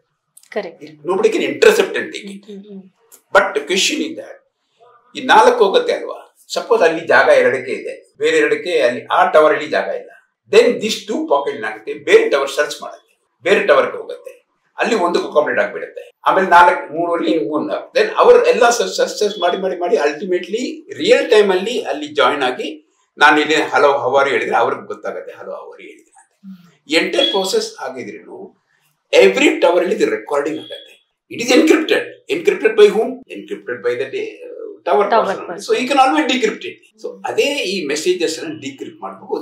Nobody can intercept and take it. But the question is that ಈ 4 ಹೋಗುತ್ತೆ ಅಲ್ವಾ, ಸಪೋಸ್ ಅಲ್ಲಿ ಜಾಗ 2ಕ್ಕೆ ಇದೆ, ಬೇರೆ 2ಕ್ಕೆ ಅಲ್ಲಿ ಆ ಟವರ್ ಅಲ್ಲಿ ಜಾಗ ಇಲ್ಲ. ದೆನ್ ದಿಸ್ 2 ಪಾಕೆಟ್ ಏನಾಗುತ್ತೆ, ಬೇರೆ ಟವರ್ ಸರ್ಚ್ ಮಾಡುತ್ತೆ, ಬೇರೆ ಟವರ್ಗೆ ಹೋಗುತ್ತೆ, ಅಲ್ಲಿ 1 ಕಂಪ್ಲೀಟ್ ಆಗ್ಬಿಡುತ್ತೆ. ಆಮೇಲೆ 3 ಅಲ್ಲಿ 3 ದೆನ್ ಅವರು ಎಲ್ಲ ಸರ್ಚ್ ಮಾಡಿ ಅಲ್ಟಿಮೇಟ್ಲಿ ರಿಯಲ್ ಟೈಮ್ ಅಲ್ಲಿ ಅಲ್ಲಿ ಜಾಯಿನ್ ಆಗಿ ನಾನು ಇಲ್ಲಿ ಹಲೋ ಹವಾರಿ ಹೇಳಿದ್ರೆ ಅವ್ರಿಗೆ ಗೊತ್ತಾಗುತ್ತೆ ಹಲೋ ಹವಾರಿ ಹೇಳಿದ್ರೆ ಅಂತ. ಎಂಟೈರ್ ಪ್ರೋಸೆಸ್ ಆಗಿದ್ರೂ ಎವ್ರಿ ಟವರ್ ಅಲ್ಲಿ ರೆಕಾರ್ಡಿಂಗ್ ಆಗುತ್ತೆ. It is encrypted by whom? Encrypted by the tower person. So you can always decrypt it. So ಅದೇ ಈ ಮೆಸೇಜಸ್ ಅನ್ನು ಡಿಕ್ರಿಪ್ಟ್ ಮಾಡಬೇಕು.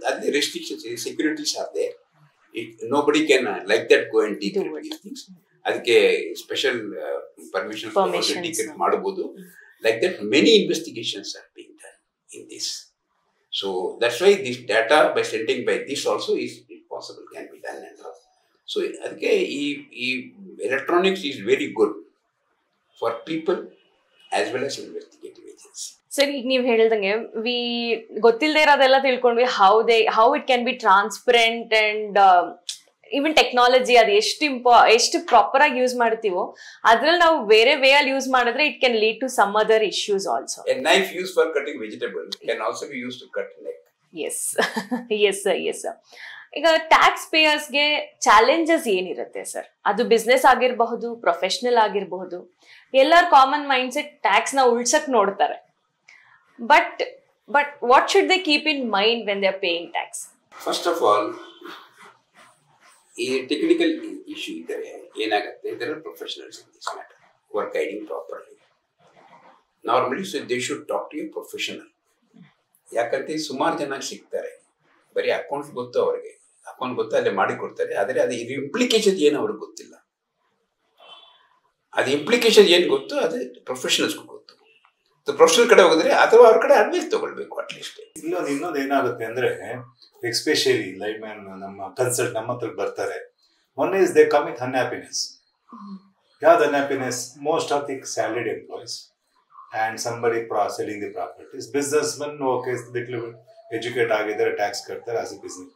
ಅದೇ restrictions, securities are there. Nobody can like that go and decrypt these things. ಅದಕ್ಕೆ special permission decrypt ಮಾಡಬಹುದು. Like that many investigations are being done in this. So that's why this data by sending by this also is possible, can be done and all. So ಅದಕ್ಕೆ ಈ electronics is very good for people as well as investigative agencies. Sir, ಈಗ ನೀವು ಹೇಳ್ದಂಗೆ ಗೊತ್ತಿಲ್ಲದೆ ಇರೋದೆಲ್ಲ ತಿಳ್ಕೊಂಡ್ವಿ. How it can be transparent and even technology ಅದು ಎಷ್ಟು ಪ್ರಾಪರ್ ಆಗಿ ಯೂಸ್ ಮಾಡ್ತೀವೋ ಅದ್ರಲ್ಲಿ ನಾವು ಬೇರೆ ವೇ ಅಲ್ಲಿ ಯೂಸ್ ಮಾಡಿದ್ರೆ it can lead to some other issues also. A knife used for cutting vegetable can also be used to cut neck. Yes. Yes. ಈಗ ಟ್ಯಾಕ್ಸ್ ಪೇಯರ್ಸ್ಗೆ ಚಾಲೆಂಜಸ್ ಏನಿರುತ್ತೆ ಸರ್? ಅದು ಬಿಸ್ನೆಸ್ ಆಗಿರಬಹುದು, ಪ್ರೊಫೆಷನಲ್ ಆಗಿರಬಹುದು. ಎಲ್ಲರ ಕಾಮನ್ ಮೈಂಡ್ ಸೆಟ್ ಟ್ಯಾಕ್ಸ್ ನ ಉಳ್ಸಕ್ ನೋಡ್ತಾರೆ. But what should they keep in mind when they are paying tax? First of all, a technical issue ಇದ್ದರೆ ಏನಾಗುತ್ತೆ, there are professionals in this matter who are guiding properly. Normally, so they should talk to a professional. ಯಾಕಂದ್ರೆ ಸುಮಾರು ಜನ ಸಿಗ್ತಾರೆ, ಬರೀ account ಗೊತ್ತು ಅವ್ರಿಗೆ, account ಗೊತ್ತು ಅಲ್ಲೇ ಮಾಡಿ ಕೊಡ್ತಾರೆ, ಆದರೆ ಅದು ಇಂಪ್ಲಿಕೇಶನ್ ಏನು ಅವ್ರಿಗೆ ಗೊತ್ತಿಲ್ಲ. ಅದು ಇಂಪ್ಲಿಕೇಶನ್ ಏನು ಗೊತ್ತು ಅದು ಪ್ರೊಫೆಷನಲ್ಸ್ಗೂ ಗೊತ್ತು. ಪ್ರೊಫೆಷನಲ್ ಕಡೆ ಹೋಗಿದ್ರೆ ಅಥವಾ ಅವ್ರ ಕಡೆ ಅಡ್ವೈಸ್ ತಗೊಳ್ಬೇಕು ಅಟ್ಲೀಸ್ಟ್. ಇನ್ನೊಂದು ಏನಾಗುತ್ತೆ ಅಂದ್ರೆ, ಎಸ್ಪೆಷಲಿ ಲೈವ್ ಮ್ಯಾನ್ ನಮ್ಮ ಕನ್ಸಲ್ಟ್ ನಮ್ಮ ಹತ್ರ ಬರ್ತಾರೆ. One is they come with unhappiness. ಯಾವ್ದು unhappiness? Most of the salaried employees and somebody selling the properties. Businessmen okay, little bit educate ಆಗಿದ್ದಾರೆ, ಟ್ಯಾಕ್ಸ್ ಕಟ್ತಾರೆ ಆಸ್ ಎ ಬಿಸ್ನೆಸ್.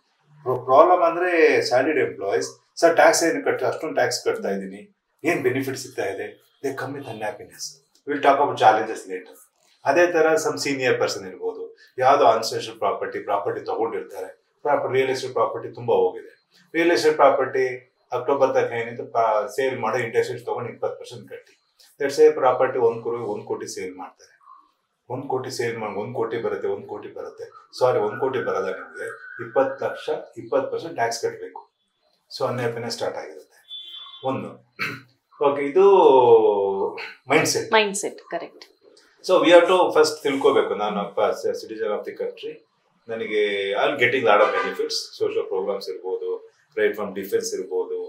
ಪ್ರಾಬ್ಲಮ್ ಅಂದ್ರೆ salaried employees, sir tax ಏನು ಕಟ್ತಾರೆ, ಅಷ್ಟೊಂದು tax ಕಟ್ತಾ ಇದ್ದೀನಿ, ಏನು ಬೆನಿಫಿಟ್ ಸಿಗ್ತಾ ಇದೆ, they come with unhappiness. Will talk about challenges later. ಅದೇ ತರ ಸಮ್ ಸೀನಿಯರ್ ಪರ್ಸನ್ ಇರ್ಬೋದು, ಯಾವುದೋ ಅನ್ಸೆನ್ಷಿಯಲ್ ಪ್ರಾಪರ್ಟಿ ತಗೊಂಡಿರ್ತಾರೆ, ರಿಯಲ್ ಎಸ್ಟೇಟ್ ಪ್ರಾಪರ್ಟಿ ತುಂಬಾ ಹೋಗಿದೆ. ರಿಯಲ್ ಎಸ್ಟೇಟ್ ಪ್ರಾಪರ್ಟಿ ಅಕ್ಟೋಬರ್ ತನಕ ಏನಿತ್ತು ಸೇಲ್ ಮಾಡೋ ಇಂಟ್ರೆಸ್ಟ್ ತಗೊಂಡು 20% ಕಟ್ಟಿ, ದಟ್ಸ್ ಎ ಪ್ರಾಪರ್ಟಿ 1 ಕೋಟಿ ಸೇಲ್ ಮಾಡ್ತಾರೆ. 1 ಕೋಟಿ ಸೇಲ್ ಮಾಡಿ 1 ಕೋಟಿ ಬರುತ್ತೆ, 1 ಕೋಟಿ ಬರುತ್ತೆ. ಸಾರಿ, 1 ಕೋಟಿ ಬರಲ್ಲ, ನಿಮಗೆ 20 ಲಕ್ಷ 20% ಟ್ಯಾಕ್ಸ್ ಕಟ್ಟಬೇಕು. ಸೊ ಅನ್ಹ್ಯಾಪಿನೆಸ್ ಸ್ಟಾರ್ಟ್ ಆಗಿರುತ್ತೆ. ಒಂದು ಓಕೆ, ಇದು mind set correct. So we have to first ತಿಳ್ಕೋಬೇಕು, ನಾನು ಸಿಟಿಜನ್ ಆಫ್ ದಿ ಕಂಟ್ರಿ, ನನಗೆ I getting lot of benefits, social programs ಇರ್ಬೋದು, ರೈಟ್ ಫ್ರಮ್ ಡಿಫೆನ್ಸ್ ಇರ್ಬೋದು,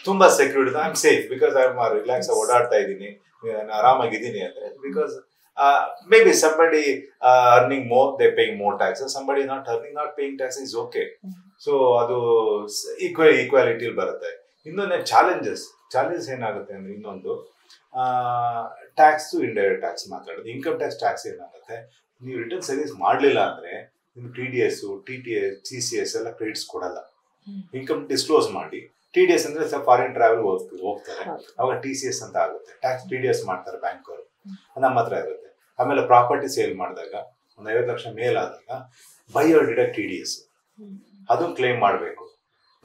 ತುಂಬಾ security, I am safe because I am relax, ಓಡಾಡ್ತಾ ಇದ್ದೀನಿ, ಆರಾಮಾಗಿದ್ದೀನಿ ಅಂದ್ರೆ. Because may be somebody earning more, they paying more taxes, somebody not earning, not paying taxes is okay. So ಅದು equality ಬರುತ್ತೆ. ಇನ್ನೊಂದು challenges ಏನಾಗುತ್ತೆ ಅಂದ್ರೆ, ಇನ್ನೊಂದು ಟ್ಯಾಕ್ಸ್ ಇಂಡೈರೆಕ್ಟ್ ಟ್ಯಾಕ್ಸ್ ಮಾತಾಡೋದು. ಇನ್ಕಮ್ ಟ್ಯಾಕ್ಸ್ ಏನಾಗುತ್ತೆ, ನೀವು ರಿಟರ್ನ್ ಸರ್ವಿಸ್ ಮಾಡಲಿಲ್ಲ ಅಂದರೆ ನಿಮ್ಗೆ TDS, TTS, CCS ಎಲ್ಲ ಕ್ರೆಡಿಟ್ಸ್ ಕೊಡಲ್ಲ. ಇನ್ಕಮ್ ಡಿಸ್ಕ್ಲೋಸ್ ಮಾಡಿ. TDS ಅಂದರೆ ಫಾರಿನ್ ಟ್ರಾವೆಲ್ ಹೋಗ್ತಾರೆ, ಅವಾಗ TCS ಅಂತ ಆಗುತ್ತೆ. ಟ್ಯಾಕ್ಸ್ TDS ಮಾಡ್ತಾರೆ ಬ್ಯಾಂಕವರು, ನಮ್ಮ ಹತ್ರ ಇರುತ್ತೆ. ಆಮೇಲೆ ಪ್ರಾಪರ್ಟಿ ಸೇಲ್ ಮಾಡಿದಾಗ ಒಂದು 50 ಲಕ್ಷ ಮೇಲಾದಾಗ ಬೈಯರ್ ಡಿಡಕ್ಟ್ TDS, ಅದನ್ನು ಕ್ಲೇಮ್ ಮಾಡಬೇಕು.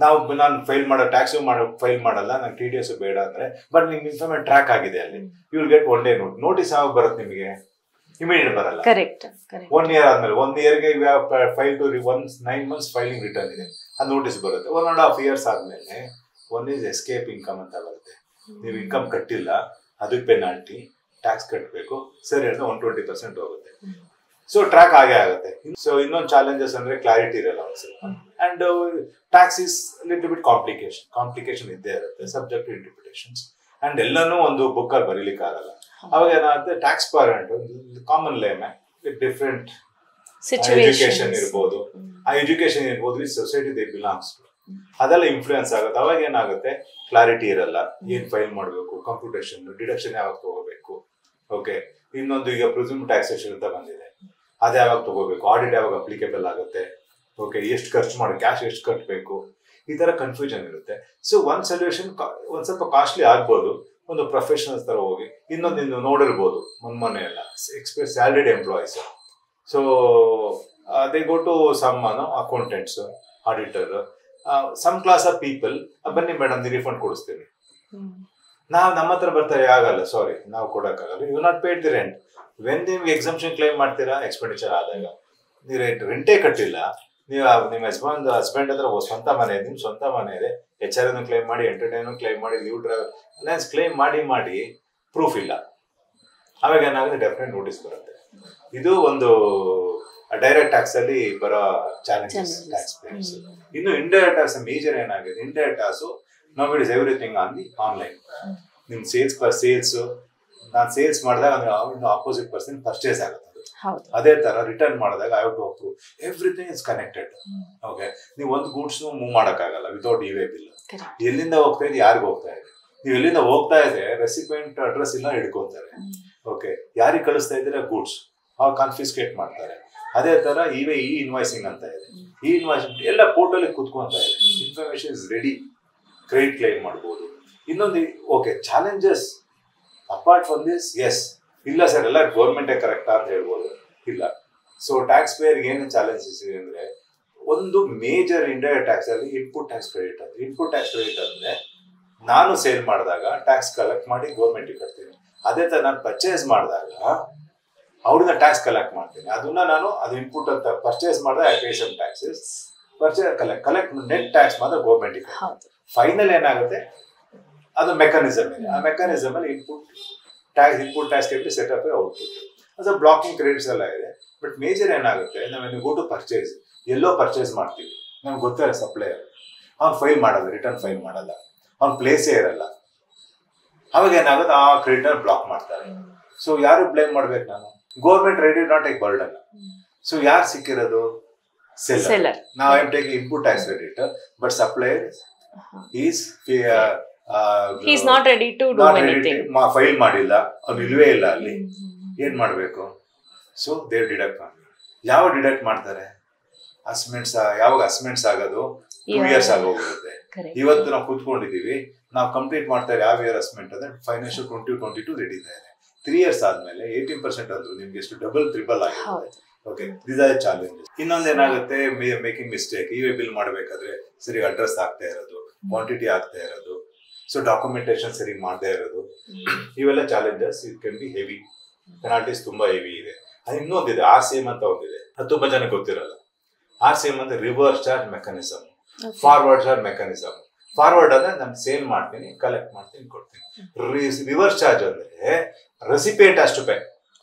ನಾನು ಫೈಲ್ ಮಾಡಲ್ಲ, ನಂಗೆ TDS ಬೇಡ ಅಂದರೆ, ಬಟ್ ನಿಮ್ಗೆ ಇನ್ಫಾರ್ಮೇಟ್ ಟ್ರ್ಯಾಕ್ ಆಗಿದೆ ಅಲ್ಲಿ, you will get 1 day notice. ಯಾವಾಗ ಬರುತ್ತೆ ನಿಮಗೆ? ಇಮಿಡಿಯೇಟ್ ಬರಲ್ಲ. 1 year ಆದ್ಮೇಲೆ 1 yearಗೆ file to 9 months filing return ಇದೆ, ಅದು ನೋಟಿಸ್ ಬರುತ್ತೆ. 1.5 years ಆದ್ಮೇಲೆ ಒನ್ ಈಸ್ ಎಸ್ಕೇಪ್ ಇನ್ಕಮ್ ಅಂತ ಬರುತ್ತೆ. ನೀವು ಇನ್ಕಮ್ ಕಟ್ಟಿಲ್ಲ, ಅದಕ್ಕೆ ಪೆನಾಲ್ಟಿ, ಟ್ಯಾಕ್ಸ್ ಕಟ್ಟಬೇಕು, ಸರಿ ಹೇಳಿದ್ರೆ 120% ಹೋಗುತ್ತೆ. ಸೊ ಟ್ರ್ಯಾಕ್ ಆಗೇ ಆಗುತ್ತೆ. ಸೊ ಇನ್ನೊಂದು ಚಾಲೆಂಜಸ್ ಅಂದ್ರೆ ಕ್ಲಾರಿಟಿ ಇರಲ್ಲ ಒಂದು ಸ್ವಲ್ಪ, and tax is little bit complication ಇದ್ದೇ ಇರುತ್ತೆ, ಸಬ್ಜೆಕ್ಟ್ ಟು ಇಂಟರ್ಪ್ರಿಟೇಷನ್ಸ್, ಅಂಡ್ ಎಲ್ಲನೂ ಒಂದು ಬುಕ್ ಅಲ್ಲಿ ಬರೀಲಿಕ್ಕೆ ಆಗಲ್ಲ. ಅವಾಗ ಏನಾಗುತ್ತೆ, ಟ್ಯಾಕ್ಸ್ ಪಾರೆಂಟ್ ಕಾಮನ್ ಲೇಮೆ ಡಿಫ್ರೆಂಟ್ ಎಜುಕೇಶನ್ ಇರ್ಬೋದು, ಆ ಎಜುಕೇಶನ್ ಇರ್ಬೋದು, ಈ ಸೊಸೈಟಿ ದೇ ಬಿಲಾಂಗ್ಸ್ ಟು, ಅದೆಲ್ಲ ಇನ್ಫ್ಲೂಯೆನ್ಸ್ ಆಗುತ್ತೆ. ಅವಾಗ ಏನಾಗುತ್ತೆ, ಕ್ಲಾರಿಟಿ ಇರಲ್ಲ, ಏನ್ ಫೈಲ್ ಮಾಡಬೇಕು, ಕಂಪ್ಯೂಟೇಷನ್, ಡಿಡಕ್ಷನ್ ಯಾವಾಗ ತಗೋಬೇಕು, ಓಕೆ. ಇನ್ನೊಂದು ಈಗ ಪ್ರಿಸ್ಯೂಮ್ ಟ್ಯಾಕ್ಸೇಷನ್ ಅಂತ ಬಂದಿದೆ, ಅದು ಯಾವಾಗ ತಗೋಬೇಕು, ಆಡಿಟ್ ಯಾವಾಗ ಅಪ್ಲಿಕೇಬಲ್ ಆಗುತ್ತೆ, ಓಕೆ, ಎಷ್ಟು ಖರ್ಚು ಮಾಡಿ ಕ್ಯಾಶ್ ಎಷ್ಟು ಕಟ್ಟಬೇಕು, ಈ ತರ ಕನ್ಫ್ಯೂಷನ್ ಇರುತ್ತೆ. ಸೊ ಒಂದ್ ಸೊಲ್ಯೂಷನ್ ಒಂದ್ ಸ್ವಲ್ಪ ಕಾಸ್ಟ್ಲಿ ಆಗ್ಬೋದು, ಒಂದು ಪ್ರೊಫೆಷನಲ್ಸ್ ತರ ಹೋಗಿ. ಇನ್ನೊಂದು ನೀವು ನೋಡಿರ್ಬೋದು ಮೊನ್ನೆ ಎಲ್ಲ salaried employees, so they go to some accountants, auditor, some class of people, ಬನ್ನಿ ಮೇಡಮ್ ರೀಫಂಡ್ ಕೊಡಿಸ್ತೀನಿ. ನಮ್ಮ ಹತ್ರ ಬರ್ತಾರೆ, ಆಗಲ್ಲ ಸಾರಿ ನಾವು ಕೊಡೋಕ್ಕಾಗಲ್ಲ, you not paid the rent. When ನಿಮ್ಗೆ ಎಕ್ಸಂಪ್ಷನ್ ಕ್ಲೈಮ್ ಮಾಡ್ತೀರಾ ಎಕ್ಸ್ಪೆಂಡಿಚರ್ ಆದಾಗ, ನೀವು ರೆಂಟೇ ಕಟ್ಟಿಲ್ಲ, ನೀವು ನಿಮ್ಮ ಹಸ್ಬೆಂಡ್ ಹತ್ರ ಸ್ವಂತ ಮನೆ ಇದೆ, ನಿಮ್ ಸ್ವಂತ ಮನೆ ಇದೆ, HR ಕ್ಲೈಮ್ ಮಾಡಿ, ಎಂಟರ್ಟೈನ್ ಕ್ಲೈಮ್ ಮಾಡಿ, ಲೀವ್ ಡ್ರೈವರ್ ಅಲಯನ್ಸ್ ಕ್ಲೈಮ್ ಮಾಡಿ ಪ್ರೂಫ್ ಇಲ್ಲ, ಅವಾಗ ಏನಾಗುತ್ತೆ, ಡೆಫಿನೆಟ್ ನೋಟಿಸ್ ಬರುತ್ತೆ. ಇದು ಒಂದು ಡೈರೆಕ್ಟ್ ಟ್ಯಾಕ್ಸ್ ಅಲ್ಲಿ ಬರೋ ಚಾಲೆಂಜಸ್ ಟ್ಯಾಕ್ಸ್ ಪೇಯರ್ಸ್. ಇನ್ನು ಇಂಡೈರೆಕ್ಟ್ ಟ್ಯಾಕ್ಸ್ ಮೇಜರ್ ಏನಾಗಿದೆ, indirect tax now it is everything on the online. ನಿಮ್ ಸೇಲ್ಸ್ ನಾನು ಸೇಲ್ಸ್ ಮಾಡಿದಾಗ ಆಪೋಸಿಟ್ ಪರ್ಸನ್ ಪರ್ಚೇಸ್ ಆಗುತ್ತೆ, ಅದೇ ತರ ರಿಟರ್ನ್ ಮಾಡಿದಾಗ I have to approve, everything is connected. Okay, ನೀವು ಒಂದು ಗೂಡ್ಸ್ ಮೂವ್ ಮಾಡೋಕ್ಕಾಗಲ್ಲ ವಿತೌಟ್ ಇ-ವೇ ಬಿಲ್. ಎಲ್ಲಿಂದ ಹೋಗ್ತಾ ಇದೆ, ಯಾರಿಗೆ ಹೋಗ್ತಾ ಇದೆ, ನೀವು ಎಲ್ಲಿಂದ ಹೋಗ್ತಾ ಇದೆ, ರೆಸಿಪೆಂಟ್ ಅಡ್ರೆಸ್ ಇಲ್ಲ ಹಿಡ್ಕೊಂತಾರೆ, ಓಕೆ, ಯಾರಿಗೆ ಕಳಿಸ್ತಾ ಇದ್ದೀರಾ ಗೂಡ್ಸ್, ಅವ್ರು ಕಾನ್ಫಿಸ್ಕೇಟ್ ಮಾಡ್ತಾರೆ. ಅದೇ ತರ ಇ ಇನ್ವಾಯ್ಸಿಂಗ್ ಅಂತ ಇದೆ, ಈ ಇನ್ವಾಯ್ಸಿಂಗ್ ಎಲ್ಲ ಪೋರ್ಟಲ್ ಕುತ್ಕೊಂತ ಇದೆ, information is ready, credit claim ಮಾಡ್ಬೋದು. ಇನ್ನೊಂದು okay challenges apart from this, yes ಇಲ್ಲ ಸರ್ ಎಲ್ಲ ಗೌರ್ಮೆಂಟೇ ಕರೆಕ್ಟಾ ಅಂತ ಹೇಳ್ಬೋದು, ಇಲ್ಲ. ಸೊ ಟ್ಯಾಕ್ಸ್ ಪೇಯರ್ಗೆ ಏನು ಚಾಲೆಂಜಸ್ ಇದೆ ಅಂದ್ರೆ, ಒಂದು ಮೇಜರ್ ಇಂಡೈರೆಕ್ಟ್ ಟ್ಯಾಕ್ಸ್ ಅಲ್ಲಿ ಇನ್ಪುಟ್ ಟ್ಯಾಕ್ಸ್ ಕ್ರೆಡಿಟ್ ಅಂತ. ಇನ್ಪುಟ್ ಟ್ಯಾಕ್ಸ್ ಕ್ರೆಡಿಟ್ ಅಂದ್ರೆ ನಾನು ಸೇಲ್ ಮಾಡಿದಾಗ ಟ್ಯಾಕ್ಸ್ ಕಲೆಕ್ಟ್ ಮಾಡಿ ಗೌರ್ಮೆಂಟಿಗೆ ಕಟ್ತೀನಿ, ಅದೇ ತರ ನಾನು ಪರ್ಚೇಸ್ ಮಾಡಿದಾಗ ಅವ್ರನ್ನ ಟ್ಯಾಕ್ಸ್ ಕಲೆಕ್ಟ್ ಮಾಡ್ತೀನಿ, ಅದನ್ನ ನಾನು ಅದು ಇನ್ಪುಟ್ ಅಂತ ಪರ್ಚೇಸ್ ಮಾಡಿದಾಗ I pay some taxes, purchase collect net tax ಮಾತ್ರ ಗೌರ್ಮೆಂಟಿಗೆ. ಫೈನಲ್ ಏನಾಗುತ್ತೆ, ಅದು ಮೆಕಾನಿಸಮ್ ಇದೆ, ಆ ಮೆಕಾನಿಸಮ್ ಅಲ್ಲಿ ಇನ್ಪುಟ್ ಟ್ಯಾಕ್ಸ್ ಕೆಟ್ಟಿ ಸೆಟಪ್ ಔಟ್ಪುಟ್, ಅದು ಬ್ಲಾಕಿಂಗ್ ಕ್ರೆಡಿಟ್ಸ್ ಎಲ್ಲ ಇದೆ. ಬಟ್ ಮೇಜರ್ ಏನಾಗುತ್ತೆ, ನಾವೇನು ಗೋ ಟು ಪರ್ಚೇಸ್, ಎಲ್ಲೋ ಪರ್ಚೇಸ್ ಮಾಡ್ತೀವಿ, ನಮ್ಗೆ ಗೊತ್ತಿಲ್ಲ ಸಪ್ಲೈಯರ್, ಅವ್ನು ಫೈಲ್ ಮಾಡಲ್ಲ, ರಿಟರ್ನ್ ಫೈಲ್ ಮಾಡಲ್ಲ, ಅವ್ನ ಪ್ಲೇಸೇ ಇರಲ್ಲ, ಅವಾಗ ಏನಾಗುತ್ತೆ, ಆ ಕ್ರೆಡಿಟರ್ ಬ್ಲಾಕ್ ಮಾಡ್ತಾರೆ. ಸೊ ಯಾರು ಬ್ಲೇಮ್ ಮಾಡ್ಬೇಕು ನಾನು, government ready not take burden. So ಯಾರು ಸಿಕ್ಕಿರೋದು, ಸೆಲ್ಲರ್. ನಾವು I am taking input tax credit, but supplier is not ready to do anything, file ಮಾಡಿಲ್ಲ, ಅವ್ನು ಇಲ್ವೇ ಇಲ್ಲ ಅಲ್ಲಿ, ಏನ್ ಮಾಡ್ಬೇಕು. ಸೊ ದೇ ಡಿಡಕ್ಟ್ ಮಾಡಿ. ಯಾವ ಡಿಡಕ್ಟ್ ಮಾಡ್ತಾರೆ, ಅಸ್ಮೆಂಟ್ಸ್. ಯಾವಾಗ ಅಸ್ಮೆಂಟ್ಸ್ ಆಗೋದು, 2 years ಆಗೋಗಿರುತ್ತೆ. ಇವತ್ತು ನಾವು ಕೂತ್ಕೊಂಡಿದೀವಿ, ನಾವು ಕಂಪ್ಲೀಟ್ ಮಾಡ್ತಾ ಇದ್ದೀವಿ. ಯಾವ ಇಯರ್ ಅಸ್ಮೆಂಟ್ ಅಂದ್ರೆ ಫೈನಾನ್ಷಿಯಲ್ 2022 ರೆಡಿ ಇದೆ. 3 years ಆದ್ಮೇಲೆ 18% ಅಂದ್ರು ನಿಮ್ಗೆ ಎಷ್ಟು ಡಬಲ್ ಟ್ರಿಬಲ್ ಆಗುತ್ತೆ. Okay, this are challenges. ಇನ್ನೊಂದೇನಾಗುತ್ತೆ, ಮೇಕಿಂಗ್ ಮಿಸ್ಟೇಕ್, ಇ-ವೇ ಬಿಲ್ ಮಾಡಬೇಕಾದ್ರೆ ಸರಿ ಅಡ್ರೆಸ್ ಆಗ್ತಾ ಇರೋದು, ಕ್ವಾಂಟಿಟಿ ಆಗ್ತಾ ಇರೋದು, ಸೊ ಡಾಕ್ಯುಮೆಂಟೇಶನ್ ಸರಿ ಮಾಡದೇ ಇರೋದು, ಇವೆಲ್ಲ challenges. It can B heavy, penalties ತುಂಬಾ ಹೆವಿ ಇದೆ. ಇನ್ನೊಂದಿದೆ, RCM ಅಂತ ಒಂದಿದೆ, ಅದು ತುಂಬಾ ಜನಕ್ಕೆ ಗೊತ್ತಿರಲ್ಲ. RCM ಅಂದ್ರೆ reverse charge mechanism, forward charge mechanism. Forward ಅಂದ್ರೆ ನಾನು ಸೇಲ್ ಮಾಡ್ತೀನಿ, ಕಲೆಕ್ಟ್ ಮಾಡ್ತೀನಿ, ಕೊಡ್ತೀನಿ. ರಿವರ್ಸ್ ಚಾರ್ಜ್ ಅಂದ್ರೆ ರೆಸಿಪಿಯೆಂಟ್ ಅಷ್ಟು ಪೇ,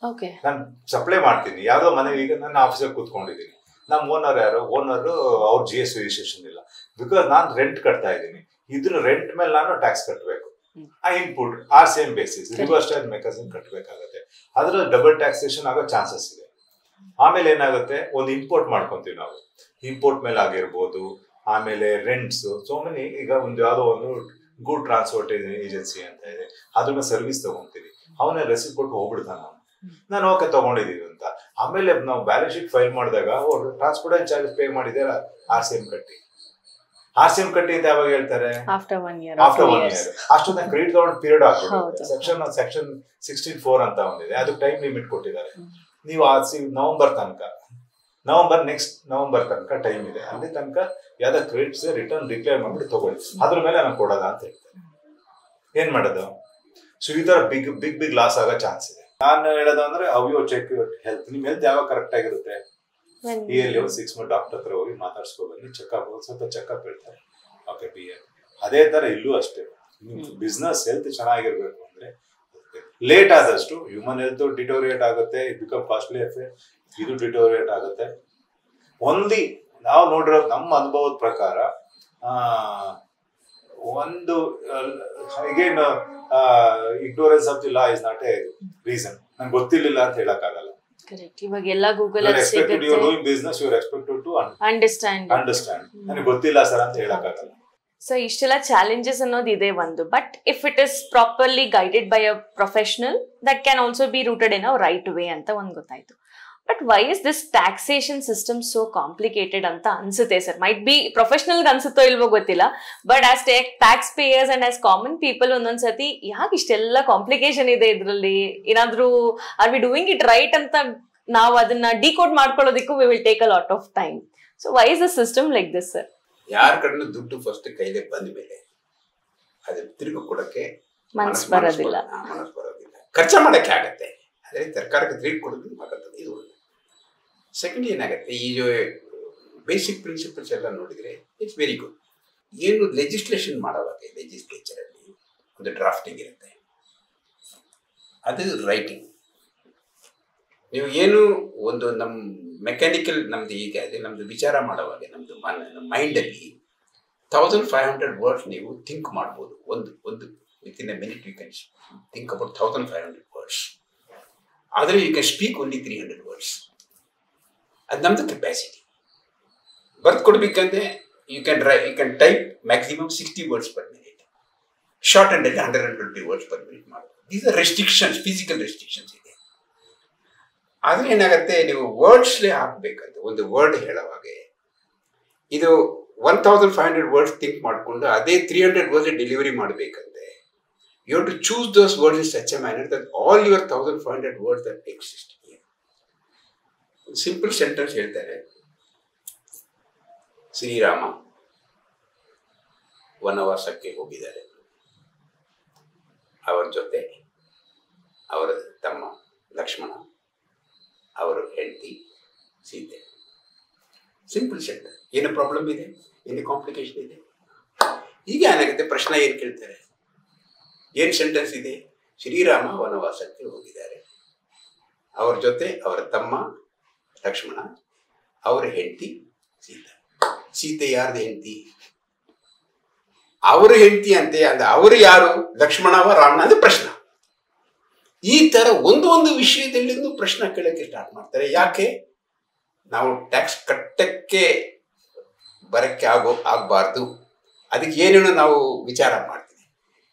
ನಾನು ಸಪ್ಲೈ ಮಾಡ್ತೀನಿ ಯಾವ್ದೋ ಮನೆಗೆ. ಈಗ ನನ್ನ ಆಫೀಸಲ್ಲಿ ಕೂತ್ಕೊಂಡಿದ್ದೀನಿ, ನಮ್ಮ ಓನರ್ ಯಾರು, ಓನರ್ ಅವ್ರ GST ರಿಜಿಸ್ಟ್ರೇಷನ್ ಇಲ್ಲ, ಬಿಕಾಸ್ ನಾನು ರೆಂಟ್ ಕಟ್ತಾ ಇದ್ದೀನಿ, ಇದ್ರ ರೆಂಟ್ ಮೇಲೆ ನಾನು ಟ್ಯಾಕ್ಸ್ ಕಟ್ಟಬೇಕು. ಆ input RCM basis, reverse charge mechanism ಕಟ್ಟಬೇಕಾಗುತ್ತೆ. ಅದ್ರ ಡಬಲ್ ಟ್ಯಾಕ್ಸೇಷನ್ ಆಗೋ ಚಾನ್ಸಸ್ ಇದೆ. ಆಮೇಲೆ ಏನಾಗುತ್ತೆ, ಒಂದು ಇಂಪೋರ್ಟ್ ಮಾಡ್ಕೊಂತೀವಿ ನಾವು, ಇಂಪೋರ್ಟ್ ಮೇಲೆ ಆಗಿರ್ಬೋದು, ಆಮೇಲೆ ರೆಂಟ್ಸ್, ಸೋ ಮೆನಿ. ಈಗ ಒಂದು ಯಾವುದೋ ಒಂದು ಗುಡ್ ಟ್ರಾನ್ಸ್ಪೋರ್ಟ್ ಏಜೆನ್ಸಿ ಅಂತ ಇದೆ, ಅದನ್ನ ಸರ್ವಿಸ್ ತಗೊಂತೀವಿ, ಅವನೇ ರೆಸಿಪ್ಟ್ ಕೊಟ್ಟು ಹೋಗ್ಬಿಡ್ತಾನೆ, ನಾನು ಓಕೆ ತಗೊಂಡಿದೀವಿ ಅಂತ. ಆಮೇಲೆ ನಾವು ಬ್ಯಾಲೆನ್ಸ್ ಶೀಟ್ ಫೈಲ್ ಮಾಡಿದಾಗ ಅವರು ಟ್ರಾನ್ಸ್ಪೋರ್ಟೇಷನ್ ಚಾರ್ಜಸ್ ಪೇ ಮಾಡಿದ್ದಾರೆ RCM ಕಟ್ಟಿ. RCM ಕಟ್ಟಿ ಅಂತ ಯಾವಾಗ ಹೇಳ್ತಾರೆ? After 1 year. ಅಷ್ಟೊಂದು ಕ್ರೆಡಿಟ್ ತಗೊಂಡು ಪೀರಿಯಡ್ ಆಗ್ಬಿಡುತ್ತೆ. ಸೆಕ್ಷನ್ 16(4) ಅಂತ ಒಂದಿದೆ, ಅದು ಟೈಮ್ ಲಿಮಿಟ್ ಕೊಟ್ಟಿದ್ದಾರೆ. ನೀವು ನೆಕ್ಸ್ಟ್ ನವೆಂಬರ್ ತನಕ ಟೈಮ್ ಇದೆ. ಅಲ್ಲಿ ತನಕ ಯಾವ್ದೋ ಕ್ರೆಡಿಟ್ಸ್ ರಿಟರ್ನ್ ಡಿಕ್ಲೇರ್ ಮಾಡ್ಬಿಟ್ಟು ತಗೊಳ್ಳಿ, ಅದ್ರ ಮೇಲೆ ನಾನು ಕೊಡೋದ ಅಂತ ಹೇಳ್ತಾರೆ. ಏನ್ ಮಾಡೋದು? ಸೊ ಈ ತರ ಬಿಗ್ ಲಾಸ್ ಆಗೋ ಚಾನ್ಸ್ ಇದೆ. ನಾನು ಹೇಳೋದಂದ್ರೆ ಅವಿಯೋ ಚೆಕ್ ಹೆಲ್ತ್, ನಿಮ್ ಹೆಲ್ತ್ ಯಾವಾಗ ಕರೆಕ್ಟ್ ಆಗಿರುತ್ತೆ? ಇಯರ್ಲಿ 6 months ಡಾಕ್ಟರ್ ಹತ್ರ ಹೋಗಿ ಮಾತಾಡ್ಸ್ಕೊಬನ್ನಿ, ಚೆಕಪ್ ಸ್ವಲ್ಪ ಚೆಕಪ್ ಹೇಳ್ತಾರೆ. ಓಕೆ, ಅದೇ ತರ ಇಲ್ಲೂ ಅಷ್ಟೇ. ಬಿಸ್ನೆಸ್ ಹೆಲ್ತ್ ಚೆನ್ನಾಗಿರ್ಬೇಕು ಅಂದ್ರೆ ಲೇಟ್ ಆದಷ್ಟು ಹ್ಯೂಮನ್ ಹೆಲ್ತ್ ಡಿಟೋರಿಯೇಟ್ ಆಗುತ್ತೆ, ಬಿಕಮ್ ಕಾಸ್ಟ್ಲಿ ಅಫೇರ್, ಇದು ಡಿಟೋರಿಯೇಟ್ ಆಗುತ್ತೆ. ಓನ್ಲಿ ನಾವು ನೋಡಿರೋ ನಮ್ಮ ಅನುಭವದ ಪ್ರಕಾರ ಒಂದು again ignorance of the law is not a reason. ನಂಗೆ ಗೊತ್ತಿರ್ಲಿಲ್ಲ ಅಂತ ಹೇಳಕ್ಕಾಗಲ್ಲ. ಕರೆಕ್ಟ್. ಇವಾಗ ಎಲ್ಲ ಗೂಗಲ್ ಅಲ್ಲಿ ಸಿಗುತ್ತೆ. You are doing business, you are expected to understand. ನನಗೆ ಗೊತ್ತಿಲ್ಲ ಸರ್ ಅಂತ ಹೇಳಕ್ಕಾಗಲ್ಲ. ಸೊ ಇಷ್ಟೆಲ್ಲ ಚಾಲೆಂಜಸ್ ಅನ್ನೋದು ಇದೆ ಒಂದು, but if it is properly guided by a professional that can also be routed in a right way ಅಂತ ಒಂದು ಗೊತ್ತಾಯ್ತು. But why is this taxation system so complicated ಅಂತ ಅನ್ಸುತ್ತೆ ಸರ್? ಮೈಟ್ ಬಿ ಪ್ರೊಫೆಷನಲ್ ಅನ್ಸುತ್ತೋ ಇಲ್ವೋ ಗೊತ್ತಿಲ್ಲ, but as taxpayers and as common people ಒಂದೊಂದ್ಸತಿ ಯಾಕೆ ಇಷ್ಟೆಲ್ಲ ಕಾಂಪ್ಲಿಕೇಶನ್ ಇದೆ ಇದರಲ್ಲಿ, ಏನಾದ್ರೂ are we doing it right ಅಂತ ನಾವು ಅದನ್ನ ಡಿಕೋಡ್ ಮಾಡ್ಕೊಳ್ಳೋದಕ್ಕೂ we will take a lot of time. So why is the system like this sir? ಯಾರ ಕಡೆ ದುಡ್ಡು ಫಸ್ಟ್ ಕೈಲೇ ಬಂದ ಮೇಲೆ ಅದು ತಿರುಗಿ ಕೊಡಕ್ಕೆ ಮನಸ್ಸು ಬರೋದಿಲ್ಲ, ಖರ್ಚು ಮಾಡಕ್ಕೆ ಆಗತ್ತೆ. ಅದೇ ಸರ್ಕಾರಕ್ಕೆ ತಿರುಗಿ ಕೊಡೋದು ಮಾತಾಡ್ತದೆ. ಇದು ಸೆಕೆಂಡ್ ಏನಾಗುತ್ತೆ, ಈ ಬೇಸಿಕ್ ಪ್ರಿನ್ಸಿಪಲ್ಸ್ ಎಲ್ಲ ನೋಡಿದ್ರೆ ಇಟ್ಸ್ ವೆರಿ ಗುಡ್. ಏನು ಲೆಜಿಸ್ಲೇಷನ್ ಮಾಡೋವಾಗ ಲೆಜಿಸ್ಲೇಚರಲ್ಲಿ ಒಂದು ಡ್ರಾಫ್ಟಿಂಗ್ ಇರುತ್ತೆ, ಅದು ರೈಟಿಂಗ್. ನೀವು ಏನು ಒಂದು ನಮ್ಮ ಮೆಕ್ಯಾನಿಕಲ್ ನಮ್ದು ಈಗ ಅದೇ ನಮ್ದು ವಿಚಾರ ಮಾಡುವಾಗ ನಮ್ದು ಮೈಂಡಲ್ಲಿ 1500 words ನೀವು ಥಿಂಕ್ ಮಾಡ್ಬೋದು. ಒಂದು within a minute you can think about 1500 words. ಆದರೆ you can speak only 300 words. ಅದು ನಮ್ದು ಕೆಪಾಸಿಟಿ. ಬರ್ಕೊಡ್ಬೇಕಂದ್ರೆ you can type maximum 60 words per minute. Shorthand ಅಲ್ಲಿ 120 words per minute ಮಾಡೋದು. These are restrictions, physical restrictions ಇದೆ. ಆದರೆ ಏನಾಗುತ್ತೆ, ನೀವು ವರ್ಡ್ಸ್ಲೇ ಹಾಕ್ಬೇಕಂತ ಒಂದು ವರ್ಡ್ ಹೇಳೋವಾಗ ಇದು 1500 words ಥಿಂಕ್ ಮಾಡಿಕೊಂಡು ಅದೇ 300 words ಡೆಲಿವರಿ ಮಾಡಬೇಕಂತೆ. You have to choose those words in such a manner that all your 1500 words that exist. Simple sentence ಹೇಳ್ತಾರೆ, ಶ್ರೀರಾಮ ವನವಾಸಕ್ಕೆ ಹೋಗಿದ್ದಾರೆ, ಅವರ ಜೊತೆ ಅವರ ತಮ್ಮ ಲಕ್ಷ್ಮಣ, ಅವರ ಹೆಂಡತಿ ಸೀತೆ. Simple sentence. ಏನು ಪ್ರಾಬ್ಲಮ್ ಇದೆ, ಏನು ಕಾಂಪ್ಲಿಕೇಶನ್ ಇದೆ? ಈಗ ಏನಾಗುತ್ತೆ, ಪ್ರಶ್ನೆ ಏನು ಕೇಳ್ತಾರೆ, ಏನು ಸೆಂಟೆನ್ಸ್ ಇದೆ? ಶ್ರೀರಾಮ ವನವಾಸಕ್ಕೆ ಹೋಗಿದ್ದಾರೆ, ಅವ್ರ ಜೊತೆ ಅವರ ತಮ್ಮ ಲಕ್ಷ್ಮಣ, ಅವರ ಹೆಂಡತಿ ಸೀತೆ. ಸೀತೆ ಯಾರ್ದು ಹೆಂಡತಿ? ಅವರ ಹೆಂಡತಿ ಅಂತೆ. ಅಂದ್ರೆ ಅವರು ಯಾರು? ಲಕ್ಷ್ಮಣವ ರಾಮನ ಅಂದ್ರೆ ಪ್ರಶ್ನೆ. ಈ ತರ ಒಂದು ವಿಷಯದಲ್ಲಿಂದು ಪ್ರಶ್ನೆ ಕೇಳಕ್ಕೆ ಸ್ಟಾರ್ಟ್ ಮಾಡ್ತಾರೆ. ಯಾಕೆ? ನಾವು ಟ್ಯಾಕ್ಸ್ ಕಟ್ಟಕ್ಕೆ ಬರಕ್ಕೆ ಆಗಬಾರ್ದು, ಅದಕ್ಕೆ ಏನೇನು ನಾವು ವಿಚಾರ ಮಾಡ್ತೀವಿ.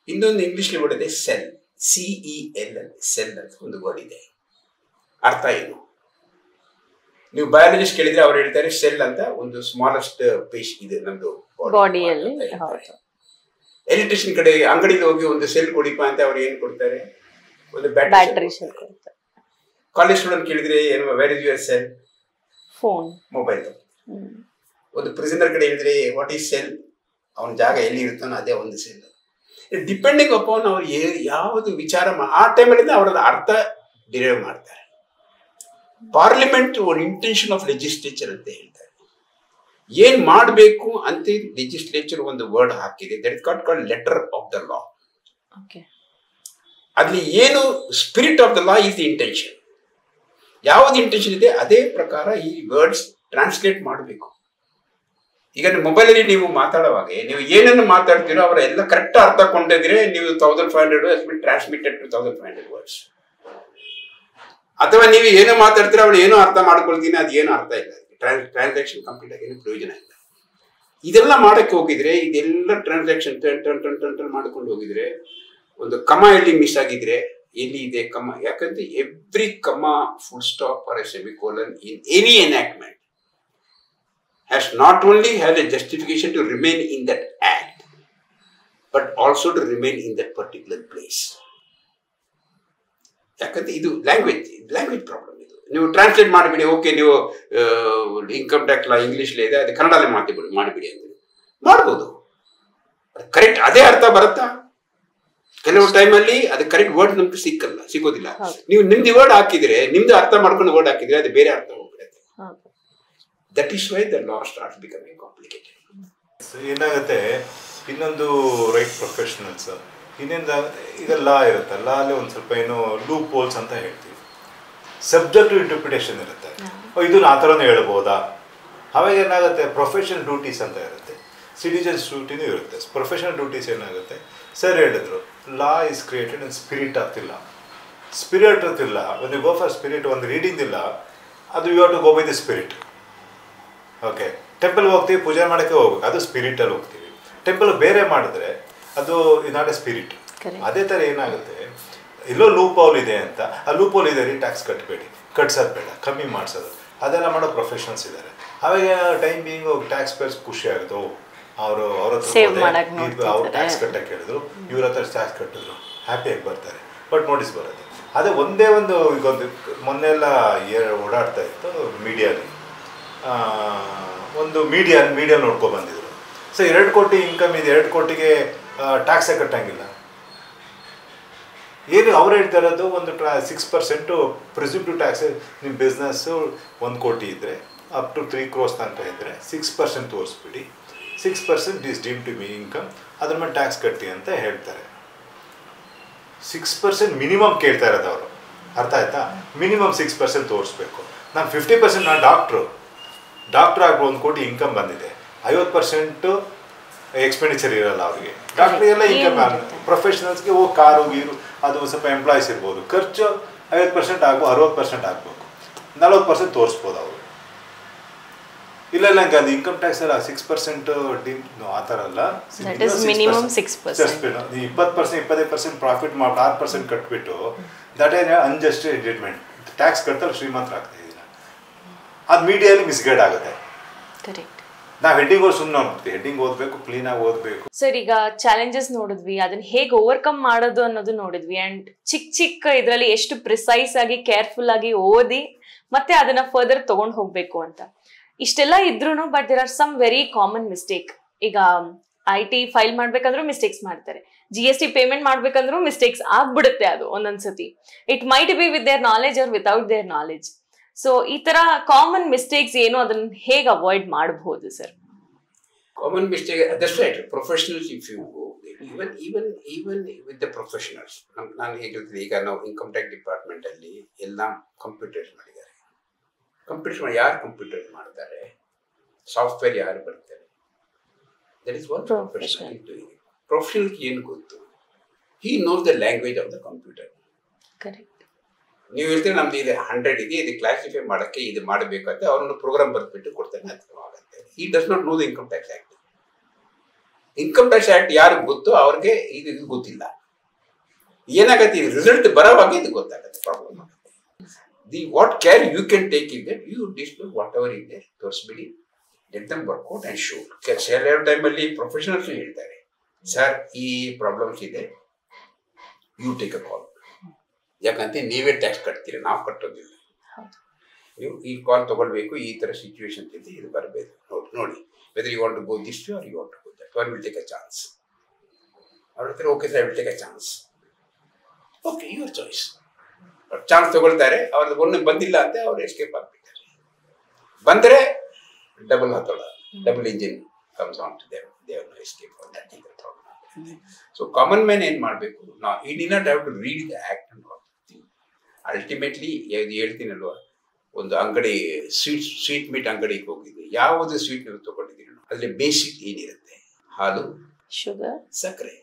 ಇನ್ನೊಂದು ಇಂಗ್ಲಿಷ್ಲಿ ವರ್ಡ್ ಇದೆ ಸೆಲ್, CEL, ಸೆಲ್ ಅಂತ ಒಂದು ವರ್ಡ್ ಇದೆ. ಅರ್ಥ ಏನು? ನೀವು ಬಯಾಲಜಿಸ್ಟ್ ಕೇಳಿದ್ರೆ ಅವ್ರು ಹೇಳ್ತಾರೆ ಸೆಲ್ ಅಂತ ಒಂದು ಸ್ಮಾಲೆಸ್ಟ್ ಪೇಶ್ ಇದೆ ನಮ್ದು ಬಾಡಿಯಲ್ಲಿ. ಎಲೆಕ್ಟ್ರಿಷಿಯನ್ ಕಡೆ ಅಂಗಡಿಗೆ ಹೋಗಿ ಒಂದು ಸೆಲ್ ಕೊಡಿಪ ಅಂತ ಅವ್ರು ಏನ್ ಕೊಡ್ತಾರೆ? ಒಂದು ಬ್ಯಾಟರಿ ಸೆಲ್ ಕೊಡ್ತಾರೆ. ಕಾಲೇಜ್ ಸ್ಟೂಡೆಂಟ್ ಕೇಳಿದ್ರೆ ಏನು, where is your cell? Phone, mobile. ಒಂದು ಪ್ರಿಸನರ್ ಕಡೆ ಹೇಳಿದ್ರೆ ವಾಟ್ ಈಸ್ ಸೆಲ್? ಅವನ ಜಾಗ ಎಲ್ಲಿ ಇರ್ತಾನೋ ಅದೇ ಒಂದು ಸೆಲ್. ಡಿಪೆಂಡಿಂಗ್ ಅಪಾನ್ ಅವ್ರು ಯಾವುದು ವಿಚಾರ ಆ ಟೈಮಲ್ಲಿ ಅವರದ ಅರ್ಥ ಡಿರೈವ್ ಮಾಡ್ತಾರೆ. ಪಾರ್ಲಿಮೆಂಟ್ ಒಂದು ಇಂಟೆನ್ಷನ್ ಆಫ್ ಲೆಜಿಸ್ಲೇಚರ್ ಅಂತ ಹೇಳ್ತಾರೆ. ಏನ್ ಮಾಡಬೇಕು ಅಂತ ಲೆಜಿಸ್ಲೇಚರ್ ಒಂದು ವರ್ಡ್ ಹಾಕಿದೆ, that is called letter of the law. ಅಲ್ಲಿ ಏನು spirit of the law is the intention. ಯಾವ್ದು ಇಂಟೆನ್ಷನ್ ಇದೆ ಅದೇ ಪ್ರಕಾರ ಈ ವರ್ಡ್ಸ್ ಟ್ರಾನ್ಸ್ಲೇಟ್ ಮಾಡಬೇಕು. ಈಗ ಮೊಬೈಲಲ್ಲಿ ನೀವು ಮಾತಾಡುವಾಗ ನೀವು ಏನನ್ನು ಮಾತಾಡ್ತೀರೋ ಅವರ ಎಲ್ಲ ಕರೆಕ್ಟ್ ಅರ್ಥ ಕೊಂಡಿದ್ರೆ ನೀವು 1500 has been transmitted to 1500 words. ಅಥವಾ ನೀವು ಏನೋ ಮಾತಾಡ್ತೀರೋ ಅವಳು ಏನೋ ಅರ್ಥ ಮಾಡ್ಕೊಳ್ತೀನಿ, ಅದು ಏನು ಅರ್ಥ ಇಲ್ಲ, ಟ್ರಾನ್ಸಾಕ್ಷನ್ ಕಂಪ್ಲೀಟ್ ಆಗಿ ಏನು ಪ್ರಯೋಜನ ಇಲ್ಲ. ಇದೆಲ್ಲ ಮಾಡಕ್ಕೆ ಹೋಗಿದ್ರೆ ಇದೆಲ್ಲ ಟ್ರಾನ್ಸಾಕ್ಷನ್ ಟನ್ ಮಾಡ್ಕೊಂಡು ಹೋಗಿದ್ರೆ ಒಂದು ಕಮ ಎಲ್ಲಿ ಮಿಸ್ ಆಗಿದ್ರೆ ಎಲ್ಲಿ ಇದೆ ಕಮ, ಯಾಕಂದ್ರೆ every comma, full stop or a semicolon in any enactment has not only had a justification to remain in that act, but also to remain in that particular place. ಯಾಕಂದ್ರೆ ಇದು ಲ್ಯಾಂಗ್ವೇಜ್ ಪ್ರಾಬ್ಲಮ್. ಇದು ನೀವು translate ಮಾಡಿಬಿಡಿ, okay ನೀವು income tax ಲಾ ಇಂಗ್ಲೀಷ್ಲೇ ಇದೆ, ಅದು ಕನ್ನಡಲ್ಲೇ ಮಾಡಿಬಿಡಿ ಅಂತ ಮಾಡ್ಬೋದು. ಕರೆಕ್ಟ್ ಅದೇ ಅರ್ಥ ಬರುತ್ತಾ? ಕೆಲವು ಟೈಮಲ್ಲಿ ಅದು ಕರೆಕ್ಟ್ ವರ್ಡ್ ನಮ್ಗೆ ಸಿಗೋದಿಲ್ಲ. ನೀವು ನಿಮ್ದು ವರ್ಡ್ ಹಾಕಿದ್ರೆ, ನಿಮ್ದು ಅರ್ಥ ಮಾಡ್ಕೊಂಡು ವರ್ಡ್ ಹಾಕಿದ್ರೆ ಅದು ಬೇರೆ ಅರ್ಥ ಹೋಗ್ಬಿಡುತ್ತೆ. That is why the law starts becoming complicated. ಏನಾಗುತ್ತೆ, ಇನ್ನೊಂದು ರೈಟ್ ಪ್ರೊಫೆಷನಲ್ಸ್ ಇನ್ನೇನು ಈಗ ಲಾ ಇರುತ್ತೆ, ಲಾ ಅಲ್ಲಿ ಒಂದು ಸ್ವಲ್ಪ ಏನು ಲೂಪ್ ಹೋಲ್ಸ್ ಅಂತ ಹೇಳ್ತೀವಿ, ಸಬ್ಜೆಕ್ಟಿವ್ ಇಂಟರ್ಪ್ರಿಟೇಷನ್ ಇರುತ್ತೆ. ಇದು ಆ ಥರನೂ ಹೇಳ್ಬೋದಾ? ಅವಾಗ ಏನಾಗುತ್ತೆ, ಪ್ರೊಫೆಷನಲ್ ಡ್ಯೂಟೀಸ್ ಅಂತ ಇರುತ್ತೆ, ಸಿಟಿಜನ್ಸ್ ಡ್ಯೂಟಿನೂ ಇರುತ್ತೆ. ಪ್ರೊಫೆಷನಲ್ ಡ್ಯೂಟೀಸ್ ಏನಾಗುತ್ತೆ, ಸರ್ ಹೇಳಿದ್ರು law is created in spirit ಆಗ್ತಿಲ್ಲ. ಸ್ಪಿರಿಟ್ ಇರ್ತಿಲ್ಲ, ಒಂದು ಗೋ ಫಾರ್ ಸ್ಪಿರಿಟ್, ಒಂದು ರೀಡಿಂಗ್ ಇಲ್ಲ, ಅದು you have to go by the spirit. Okay, ಟೆಂಪಲ್ಗೆ ಹೋಗ್ತೀವಿ, ಪೂಜೆ ಮಾಡೋಕ್ಕೆ ಹೋಗ್ಬೇಕು, ಅದು ಸ್ಪಿರಿಟಲ್ಲಿ ಹೋಗ್ತೀವಿ. ಟೆಂಪಲ್ ಬೇರೆ ಮಾಡಿದ್ರೆ ಅದು ನಾಟ್ ಎ ಸ್ಪಿರಿಟ್. ಅದೇ ಥರ ಏನಾಗುತ್ತೆ, ಎಲ್ಲೋ ಲೂಪ್ ಹೋಲ್ ಇದೆ ಅಂತ, ಆ ಲೂಪ್ ಹೋಲ್ ಇದೆ ರೀ, ಟ್ಯಾಕ್ಸ್ ಕಟ್ಟಬೇಡಿ, ಕಟ್ಸೋದು ಬೇಡ, ಕಮ್ಮಿ ಮಾಡಿಸೋದು, ಅದೆಲ್ಲ ಮಾಡೋ ಪ್ರೊಫೆಷನಲ್ಸ್ ಇದ್ದಾರೆ. ಅವಾಗ ಟೈಮ್ ಬೀಯಿಂಗ್ ಟ್ಯಾಕ್ಸ್ ಪೇರ್ಸ್ ಖುಷಿ ಆಗುತ್ತೆ, ಅವರು ಅವ್ರ ಹತ್ರ ಅವ್ರು ಟ್ಯಾಕ್ಸ್ ಕಟ್ಟಕ್ಕೆ ಹೇಳಿದ್ರು, ಇವ್ರ ಹತ್ರ ಟ್ಯಾಕ್ಸ್ ಕಟ್ಟಿದ್ರು, ಹ್ಯಾಪಿಯಾಗಿ ಬರ್ತಾರೆ. ಬಟ್ ನೋಟಿಸ್ ಬರೋದು ಅದೇ ಒಂದೇ ಒಂದು. ಈಗೊಂದು ಮೊನ್ನೆಲ್ಲ ಓಡಾಡ್ತಾ ಇತ್ತು ಮೀಡಿಯಾಲಿ, ಒಂದು ಮೀಡಿಯಾ ನೋಡ್ಕೊಂಡು ಬಂದಿದ್ರು. ಸೊ 2 ಕೋಟಿ ಇನ್ಕಮ್ ಇದೆ, 2 ಕೋಟಿಗೆ ಟ್ಯಾಕ್ಸೇ ಕಟ್ಟಂಗಿಲ್ಲ. ಏನು ಅವ್ರು ಹೇಳ್ತಾ ಇರೋದು, ಒಂದು 6% ಪ್ರಿಸಿಮ್ಟಿವ್ ಟ್ಯಾಕ್ಸ್. ನಿಮ್ಮ ಬಿಸ್ನೆಸ್ಸು 1 ಕೋಟಿ ಇದ್ದರೆ ಅಪ್ ಟು 3 crores ತನಕ ಇದ್ದರೆ 6% ತೋರಿಸ್ಬಿಡಿ, 6% is deem to be income, ಅದ್ರ ಮೇಲೆ ಟ್ಯಾಕ್ಸ್ ಕಟ್ಟಿ ಅಂತ ಹೇಳ್ತಾರೆ. 6% ಮಿನಿಮಮ್ ಕೇಳ್ತಾ ಇರೋದು ಅವರು, ಅರ್ಥ ಆಯ್ತಾ? ಮಿನಿಮಮ್ 6% ತೋರಿಸ್ಬೇಕು. ನಾನು 50%, ನಾನು ಡಾಕ್ಟ್ರ್ ಆಗಿ 1 ಕೋಟಿ ಇನ್ಕಮ್ ಬಂದಿದೆ, 50% ಎಕ್ಸ್ಪೆಂಡಿಚರ್ ಇರಲ್ಲ ಅವರಿಗೆ. ಡಾಕ್ಟ್ರಿಗೆಲ್ಲ ಇನ್ಕಮ್, ಪ್ರೊಫೆಷನಲ್ಸ್ಗೆ ಹೋಗಿ ಕಾರು ಗೀರು, ಅದು ಸ್ವಲ್ಪ ಎಂಪ್ಲಾಯೀಸ್ ಇರ್ಬೋದು, ಖರ್ಚು 50% ಆಗೋ, 60% ಆಗಬೇಕು, 40% ತೋರಿಸ್ಬೋದು ಅವರು. ಇಲ್ಲ ನಂಗೆ ಅದು ಇನ್ಕಮ್ ಟ್ಯಾಕ್ಸ್ ಅಲ್ಲ 6% ಆ ಥರ ಅಲ್ಲ, 20%, 25% ಪ್ರಾಫಿಟ್ ಮಾಡಿ 6% ಕಟ್ಬಿಟ್ಟು, ದಟ್ ಏನ್ ಅನ್ಜಸ್ಟ್ ಎಂಜಾಯ್ಮೆಂಟ್. ಟ್ಯಾಕ್ಸ್ ಕಟ್ತಾರೆ, ಶ್ರೀಮಂತರ ಆಗ್ತಾ ಇದ್ದೀರಾ. ಅದು ಮೀಡಿಯಲ್ಲಿ ಮಿಸ್ಗೈಡ್ ಆಗುತ್ತೆ. ನಾವು ಹೆಡ್ಡಿಂಗ್ ಸುಮ್ಮನೆ ಹೋಗ್ತೀವಿ, ಹೆಡ್ಡಿಂಗ್ ಓದಬೇಕು, ಕ್ಲೀನಾಗಿ ಓದಬೇಕು. ಸರ್, ಈಗ ಚಾಲೆಂಜಸ್ ನೋಡಿದ್ವಿ, ಅದನ್ನ ಹೇಗೆ ಓವರ್ಕಮ್ ಮಾಡೋದು ಅನ್ನೋದು ನೋಡಿದ್ವಿ. ಅಂಡ್ ಚಿಕ್ಕ ಇದರಲ್ಲಿ ಎಷ್ಟು ಪ್ರಿಸೈಸ್ ಆಗಿ ಕೇರ್ಫುಲ್ ಆಗಿ ಓದಿ ಮತ್ತೆ ಅದನ್ನ ಫರ್ದರ್ ತಗೊಂಡು ಹೋಗ್ಬೇಕು ಅಂತ ಇಷ್ಟೆಲ್ಲ ಇದ್ರೂ, but there are some very common mistake. ಈಗ IT ಫೈಲ್ ಮಾಡ್ಬೇಕಂದ್ರೂ ಮಿಸ್ಟೇಕ್ಸ್ ಮಾಡ್ತಾರೆ, GST ಪೇಮೆಂಟ್ ಮಾಡ್ಬೇಕಂದ್ರೂ ಮಿಸ್ಟೇಕ್ಸ್ ಆಗ್ಬಿಡುತ್ತೆ. ಅದು ಒಂದೊಂದ್ಸತಿ it might be with their knowledge or without their knowledge. So ಈ ತರ ಕಾಮನ್ ಮಿಸ್ಟೇಕ್ಸ್ ಏನು, ಅದನ್ನ ಹೇಗೆ ಅವಾಯ್ಡ್ ಮಾಡಬಹುದು sir? Common mistake, that's right. Professionals, if you even with the professionals, ನಾನು ಹೇಳಿದ್ರೆ, ಈಗ ನಾವು ಇನ್ಕಮ್ ಟ್ಯಾಕ್ಸ್ ಡಿಪಾರ್ಟ್ಮೆಂಟ್ ಅಲ್ಲಿ ಎಲ್ಲ ಕಂಪ್ಯೂಟರ್ಸ್ ಮಾಡಿದ್ದಾರೆ. ಕಂಪ್ಯೂಟರ್ ಯಾರು ಕಂಪ್ಯೂಟರ್ ಮಾಡ್ತಾರೆ, ಸಾಫ್ಟ್ವೇರ್ ಯಾರು ಬರ್ತಾರೆ, ದಟ್ ಈಸ್ ಒನ್ ಪ್ರೊಫೆಷನಲ್. ಪ್ರೊಫೆಷನಲ್ಗೆ ಏನು ಗೊತ್ತು, he knows the language of the computer. Correct. ನೀವು ಹೇಳ್ತೀರಿ ನಮ್ದು ಇದೆ 100 ಇದೆ, ಇದು ಕ್ಲಾಸಿಫೈ ಮಾಡೋಕ್ಕೆ ಇದು ಮಾಡಬೇಕಂತ ಅವನೊಂದು ಪ್ರೋಗ್ರಾಮ್ ಬರ್ದ್ಬಿಟ್ಟು ಕೊಡ್ತಾನೆ, ಅದು ಆಗುತ್ತೆ. He does not know the income tax act. Income tax act ಯಾರಿಗೆ ಗೊತ್ತೋ ಅವ್ರಿಗೆ ಇದು ಗೊತ್ತಿಲ್ಲ. ಏನಾಗತ್ತೆ, ಇದು ರಿಸಲ್ಟ್ ಬರೋವಾಗ ಇದು ಗೊತ್ತಾಗುತ್ತೆ, ಪ್ರಾಬ್ಲಮ್ ಆಗುತ್ತೆ. The what care you can take in that, you disclose whatever ಇದೆ, ತೋರಿಸ್ಬಿಡಿ, let them work out and show. ಕೆಲವು ಟೈಮಲ್ಲಿ ಪ್ರೊಫೆಷನಲ್ಸ್ ಹೇಳ್ತಾರೆ, ಸರ್ ಈ ಪ್ರಾಬ್ಲಮ್ಸ್ ಇದೆ, ಯು ಟೇಕ್ ಅ ಕಾಲ್. ಯಾಕಂತೆ ನೀವೇ ಟ್ಯಾಕ್ಸ್ ಕಟ್ತೀರಿ, ನಾವು ಕಟ್ಟೋದಿಲ್ಲ. ನೀವು ಈ ಕಾಲ್ ತಗೊಳ್ಬೇಕು, ಈ ಥರ ಸಿಚುವೇಶನ್ ಇದೆ, ಇದು ಬರಬೇಕು, ನೋಡಿ whether you want to go this or you want to go that, one will take a chance. ಅವ್ರ ಹತ್ರ okay sir, I will take a chance. Okay, your choice. Chance ತಗೊಳ್ತಾರೆ, ಅವ್ರದ್ದು ಒಂದು ಬಂದಿಲ್ಲ ಅಂತ ಅವ್ರು ಎಸ್ಕೇಪ್ ಆಗ್ಬಿಡ್ತಾರೆ. ಬಂದರೆ ಡಬಲ್ ಹತ್ತೋಳ, double engine comes on to them no escape on that is the problem. So common man ಏನು ಮಾಡಬೇಕು, ನಾವು ಈ do not have to read the act and all. Ultimately ಹೇಳ್ತೀನಲ್ವ, ಒಂದು ಅಂಗಡಿ ಸ್ವೀಟ್ ಮೀಟ್ ಅಂಗಡಿಗೆ ಹೋಗಿದ್ದೆ, ಯಾವುದು ಸ್ವೀಟ್ ನೀವು ತಗೊಂಡಿದ್ದೀರಿ ಅದ್ರಲ್ಲಿ ಬೇಸಿಕ್ ಏನಿರುತ್ತೆ, ಹಾಲು, ಶುಗರ್, ಸಕ್ಕರೆ,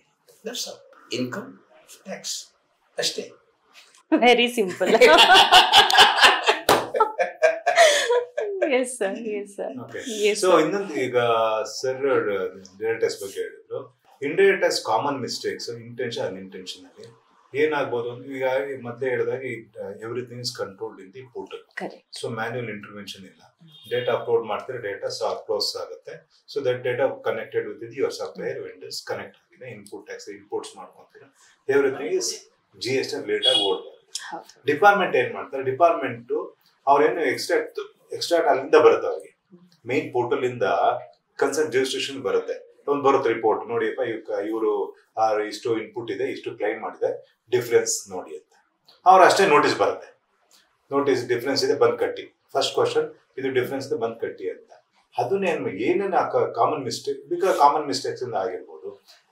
ದಟ್ಸ್ ಆಲ್. ಇನ್ಕಮ್ ಟ್ಯಾಕ್ಸ್ ಅಷ್ಟೇ. Very simple. Yes sir, yes sir. So ಇನ್ನೊಂದು, ಈಗ ಸರ್ ಡೈರೆಕ್ಟ್ ಟ್ಯಾಕ್ಸ್ ಬಗ್ಗೆ ಹೇಳಿದ್ರು, indirect tax common mistakes intention unintentionally. ಏನಾಗ್ಬೋದು ಅಂದ್ರೆ ಈಗ ಮೊದಲೇ ಹೇಳಿದಾಗ everything is controlled in the portal. So manual intervention ಇಲ್ಲ. ಡೇಟಾ ಅಪ್ಲೋಡ್ ಮಾಡ್ತಾರೆ, ಡೇಟಾ ಕ್ಲೋಸ್ ಆಗುತ್ತೆ. So that data connected with your supplier vendors connect ಆಗಿದೆ. ಇನ್ಪುಟ್ ಟ್ಯಾಕ್ಸ್ ಇಂಪೋರ್ಟ್ಸ್ ಮಾಡ್ಕೊಂತೀರಾ, ಎವ್ರಿಥಿಂಗ್ ಇಸ್ GST ರಿಲೇಟೆಡ್ ಆಗಿ ಓಡ್ಬೋದು. ಡಿಪಾರ್ಟ್ಮೆಂಟ್ ಏನ್ ಮಾಡ್ತಾರೆ, ಡಿಪಾರ್ಟ್ಮೆಂಟ್ ಅವ್ರೇನು extract ಅಲ್ಲಿಂದ ಬರುತ್ತೆ, ಅವ್ರಿಗೆ ಮೇನ್ ಪೋರ್ಟಲ್ ಇಂದ ಕನ್ಸರ್ನ್ ರಿಜಿಸ್ಟ್ರೇಷನ್ ಬರುತ್ತೆ. ಒಂದು ಬರುತ್ತೆ ರಿಪೋರ್ಟ್, ನೋಡಿಯಪ್ಪ ಇವರು ಇಷ್ಟು ಇನ್ಪುಟ್ ಇದೆ, ಇಷ್ಟು ಕ್ಲೈಮ್ ಮಾಡಿದೆ, ಡಿಫ್ರೆನ್ಸ್ ನೋಡಿ ಅಂತ. ಅವ್ರು ಅಷ್ಟೇ ನೋಟಿಸ್ ಬರುತ್ತೆ, ನೋಟಿಸ್ ಡಿಫ್ರೆನ್ಸ್ ಇದೆ ಬಂದ್ ಕಟ್ಟಿ. ಫಸ್ಟ್ ಕ್ವಶನ್ ಇದು ಡಿಫ್ರೆನ್ಸ್ ಇದೆ ಬಂದ್ ಕಟ್ಟಿ ಅಂತ. ಅದನ್ನೇನು ಏನೇನು common mistake, because common mistakes ಇಂದ ಆಗಿರ್ಬೋದು.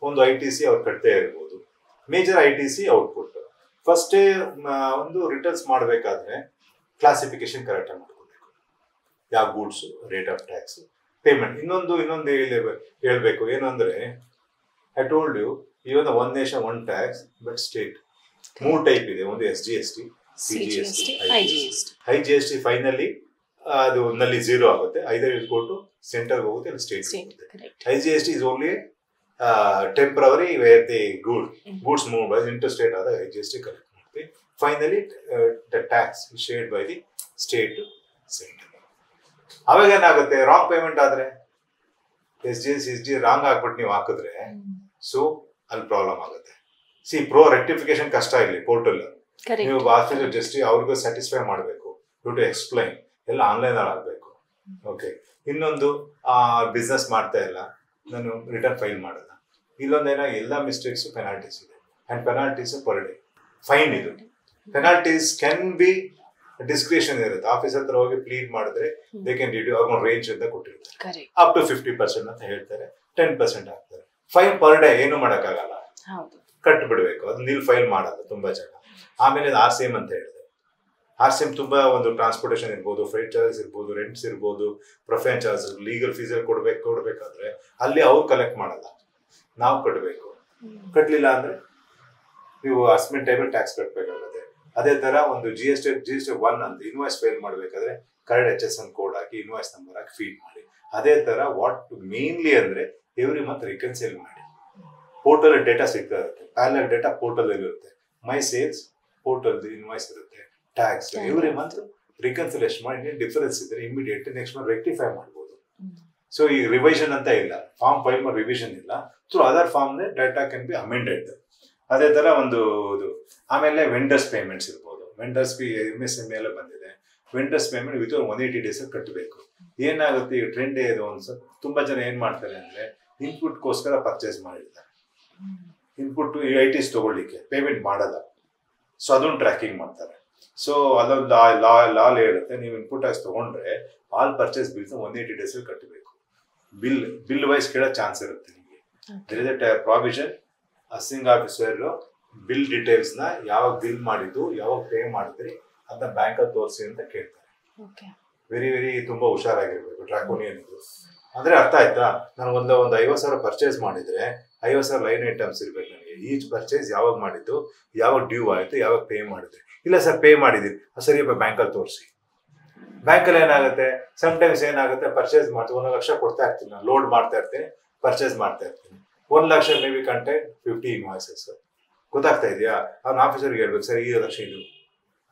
ಒಂದು ITC ಅವ್ರು ಕಟ್ತೇ ಇರ್ಬೋದು, ಮೇಜರ್ ITC ಔಟ್ಪುಟ್. ಫಸ್ಟೇ ಒಂದು ರಿಟರ್ನ್ಸ್ ಮಾಡಬೇಕಾದ್ರೆ ಕ್ಲಾಸಿಫಿಕೇಶನ್ ಕರೆಕ್ಟಾಗಿ ಮಾಡ್ಕೋಬೇಕು. ಯಾವ goods, rate of tax, payment. ಇನ್ನೊಂದು ಹೇಳ್ಬೇಕು ಏನು ಅಂದ್ರೆ, I told you even one nation one tax but state 3 type ಇದೆ. ಒಂದು SGST, CGST, IGST. ಫೈನಲಿ ಅದು ನಲ್ಲಿ 0 ಆಗುತ್ತೆ, ಐದರ್ ಕೊಟ್ಟು ಸೆಂಟರ್ ಹೋಗುತ್ತೆ, ಅಲ್ಲಿ ಸ್ಟೇಟ್ ಹೋಗುತ್ತೆ. IGST is only temporary where the goods move by interstate ಆದಾಗ IGST ಕಲೆಕ್ಟ್ ಮಾಡ್ತೀವಿ. Finally the tax shared by the state center. ಅವಾಗ ಏನಾಗುತ್ತೆ, ರಾಂಗ್ ಪೇಮೆಂಟ್ ಆದ್ರೆ SGST ರಾಂಗ್ ಆಗ್ಬಿಟ್ಟು ನೀವು ಹಾಕಿದ್ರೆ ಸೊ ಅಲ್ಲಿ ಪ್ರಾಬ್ಲಮ್ ಆಗುತ್ತೆ. ರೆಕ್ಟಿಫಿಕೇಶನ್ ಕಷ್ಟ ಇಲ್ಲಿ ಪೋರ್ಟಲ್. ನೀವು ಆಫೀಸರ್ ಜಸ್ಟ್ ಅವ್ರಿಗೂ ಸ್ಯಾಟಿಸ್ಫೈ ಮಾಡಬೇಕು, ಯು ಟು ಎಕ್ಸ್ಪ್ಲೈನ್, ಎಲ್ಲ ಆನ್ಲೈನ್ ಅಲ್ಲಿ ಆಗ್ಬೇಕು. ಓಕೆ. ಇನ್ನೊಂದು ಬಿಸ್ನೆಸ್ ಮಾಡ್ತಾ ಇಲ್ಲ, ನಾನು ರಿಟರ್ನ್ ಫೈಲ್ ಮಾಡಲ್ಲ. ಇಲ್ಲೊಂದೇನೋ ಎಲ್ಲ ಮಿಸ್ಟೇಕ್ಸ್ ಪೆನಾಲ್ಟೀಸ್ ಇದೆ, and penalties per day fine. ಇದು ಪೆನಾಲ್ಟೀಸ್ ಕ್ಯಾನ್ ಬಿ ಡಿಸ್ಕ್ರಿಷನ್ ಇರುತ್ತೆ. ಆಫೀಸ್ ಹತ್ರ ಹೋಗಿ ಪ್ಲೀಡ್ ಮಾಡಿದ್ರೆ ದೇ ಕ್ಯಾನ್ ರಿಡ್ಯೂಸ್, ಅವ್ರ ರೇಂಜ್ ಅಂತ ಕೊಟ್ಟಿರ್ತಾರೆ, ಅಪ್ ಟು 50% ಅಂತ ಹೇಳ್ತಾರೆ, 10% ಆಗ್ತಾರೆ. ಫೈನ್ ಪರ್ ಡೇ ಏನು ಮಾಡಕ್ಕಾಗಲ್ಲ, ಕಟ್ ಬಿಡ್ಬೇಕು. ಅದು ನೀಲ್ ಫೈಲ್ ಮಾಡಲ್ಲ ತುಂಬಾ ಜನ. ಆಮೇಲೆ RCM ಅಂತ ಹೇಳಿದೆ. RCM ತುಂಬಾ ಒಂದು ಟ್ರಾನ್ಸ್ಪೋರ್ಟೇಷನ್ ಇರ್ಬೋದು, ಫ್ರೈಟ್ ಚಾರ್ಜಸ್ ಇರ್ಬೋದು, ರೆಂಟ್ಸ್ ಇರ್ಬೋದು, ಪ್ರೊಫೈಲ್ ಚಾರ್ಜಸ್, ಲೀಗಲ್ ಫೀಸ್ ಕೊಡ್ಬೇಕಾದ್ರೆ ಅಲ್ಲಿ ಅವ್ರು ಕಲೆಕ್ಟ್ ಮಾಡಲ್ಲ, ನಾವು ಕಟ್ಟಬೇಕು. ಕಟ್ಲಿಲ್ಲ ಅಂದ್ರೆ ನೀವು ಅಸ್ಮೆಂಟ್ ಟೈಮಲ್ಲಿ ಟ್ಯಾಕ್ಸ್ ಕಟ್ಟಬೇಕಾಗುತ್ತೆ. ಅದೇ ತರ ಒಂದು GST 1 ಅಂತ ಇನ್ವಾಯ್ಸ್ ಫೈಲ್ ಮಾಡಬೇಕಾದ್ರೆ ಕರೆಕ್ಟ್ HSN ಕೋಡ್ ಹಾಕಿ, ಇನ್ವಾಯ್ಸ್ ನಂಬರ್ ಹಾಕಿ ಫೀಡ್ ಮಾಡಿ. ಅದೇ ತರ ವಾಟ್ ಮೇನ್ಲಿ ಅಂದ್ರೆ ಎವ್ರಿ ಮಂತ್ ರಿಕನ್ಸೈಲ್ ಮಾಡಿ. ಪೋರ್ಟಲ್ ಡೇಟಾ ಸಿಗ್ತಾ ಇರುತ್ತೆ, ಪ್ಯಾರಲಲ್ ಡೇಟಾ ಪೋರ್ಟಲ್ ಇರುತ್ತೆ, ಮೈ ಸೇಲ್ಸ್ ಪೋರ್ಟಲ್ ಇನ್ವಾಯ್ಸ್ ಇರುತ್ತೆ, ಟ್ಯಾಕ್ಸ್ ಎವ್ರಿ ಮಂತ್ ರಿಕನ್ಸಿಲೇಷನ್ ಮಾಡಿ. ಡಿಫರೆನ್ಸ್ ಇದ್ರೆ ಇಮಿಡಿಯೇಟ್ ನೆಕ್ಸ್ಟ್ ಮಂತ್ ರೆಕ್ಟಿಫೈ ಮಾಡ್ಬೋದು. ಸೊ ಈ ರಿವೈಷನ್ ಅಂತ ಇಲ್ಲ, ಫಾರ್ಮ್ ಫೈಲ್ ಮಾಡಿ ರಿವಿಷನ್ ಇಲ್ಲ. Through other form data can be amended. ಅದೇ ತರ ಒಂದು ಆಮೇಲೆ ವೆಂಡರ್ಸ್ ಪೇಮೆಂಟ್ಸ್ ಇರ್ಬೋದು. ವೆಂಡರ್ಸ್ MSME ಎಲ್ಲ ಬಂದಿದೆ. ವೆಂಡರ್ಸ್ ಪೇಮೆಂಟ್ ವಿತ್ 180 days ಕಟ್ಟಬೇಕು. ಏನಾಗುತ್ತೆ, ಈ ಟ್ರೆಂಡ್ ಇದು ಒಂದು ತುಂಬಾ ಜನ ಏನ್ ಮಾಡ್ತಾರೆ ಅಂದ್ರೆ ಇನ್ಪುಟ್ಗೋಸ್ಕರ ಪರ್ಚೇಸ್ ಮಾಡಿರ್ತಾರೆ, ಇನ್ಪುಟ್ ITs ತಗೊಳ್ಳಿಕ್ಕೆ ಪೇಮೆಂಟ್ ಮಾಡಲ್ಲ. ಸೊ ಅದನ್ನು ಟ್ರ್ಯಾಕಿಂಗ್ ಮಾಡ್ತಾರೆ. ಸೊ ಅದೊಂದು ಲಾ ಹೇಳುತ್ತೆ, ನೀವು ಇನ್ಪುಟ್ ಟ್ಯಾಕ್ಸ್ ತಗೊಂಡ್ರೆ ಆಲ್ ಪರ್ಚೇಸ್ ಬಿಲ್ಸ್ 180 days ಕಟ್ಟಬೇಕು. ಬಿಲ್ ವೈಸ್ ಕೇಳೋ ಚಾನ್ಸ್ ಇರುತ್ತೆ ನಿಮಗೆ. There is a provision, assessing officer bill details ನ ಯಾವಾಗ ಬಿಲ್ ಮಾಡಿದ್ದು, ಯಾವಾಗ ಪೇ ಮಾಡಿದ್ರಿ ಅದನ್ನ ಬ್ಯಾಂಕ್ ಅಲ್ಲಿ ತೋರಿಸಿ ಅಂತ ಕೇಳ್ತಾರೆ. ವೆರಿ ವೆರಿ ತುಂಬಾ ಹುಷಾರಾಗಿರ್ಬೇಕು. ಡ್ರಾಕೋನಿಯನ್ ಇದು ಅಂದ್ರೆ ಅರ್ಥ ಆಯ್ತಾ? ನಾನು ಒಂದು 50,000 ಪರ್ಚೇಸ್ ಮಾಡಿದ್ರೆ 50,000 ಲೈನ್ ಐಟಮ್ಸ್ ಇರ್ಬೇಕು ನನಗೆ. ಈಚ್ ಪರ್ಚೇಸ್ ಯಾವಾಗ ಮಾಡಿದ್ದು, ಯಾವಾಗ ಡ್ಯೂ ಆಯ್ತು, ಯಾವಾಗ ಪೇ ಮಾಡಿದ್ರಿ. ಇಲ್ಲ ಸರ್ ಪೇ ಮಾಡಿದೀನಿ, ಸರಿ ಬ್ಯಾಂಕಲ್ಲಿ ತೋರಿಸಿ. ಬ್ಯಾಂಕಲ್ಲಿ ಏನಾಗುತ್ತೆ, ಸಮ್ಟೈಮ್ಸ್ ಏನಾಗುತ್ತೆ, ಪರ್ಚೇಸ್ ಮಾಡ್ತೀವಿ 1 ಲಕ್ಷ ಕೊಡ್ತಾ ಇರ್ತೀನಿ, ನಾನು ಲೋಡ್ ಮಾಡ್ತಾ ಇರ್ತೀನಿ, ಪರ್ಚೇಸ್ ಮಾಡ್ತಾ ಇರ್ತೀನಿ. 1 lakh may be content 50 invoices. ಗೊತ್ತಾಗ್ತಾ ಇದೆಯಾ? ಅವ್ನ ಆಫೀಸರ್ಗೆ ಹೇಳ್ಬೇಕು, ಸರ್ ಈ ಲಕ್ಷ ಇದು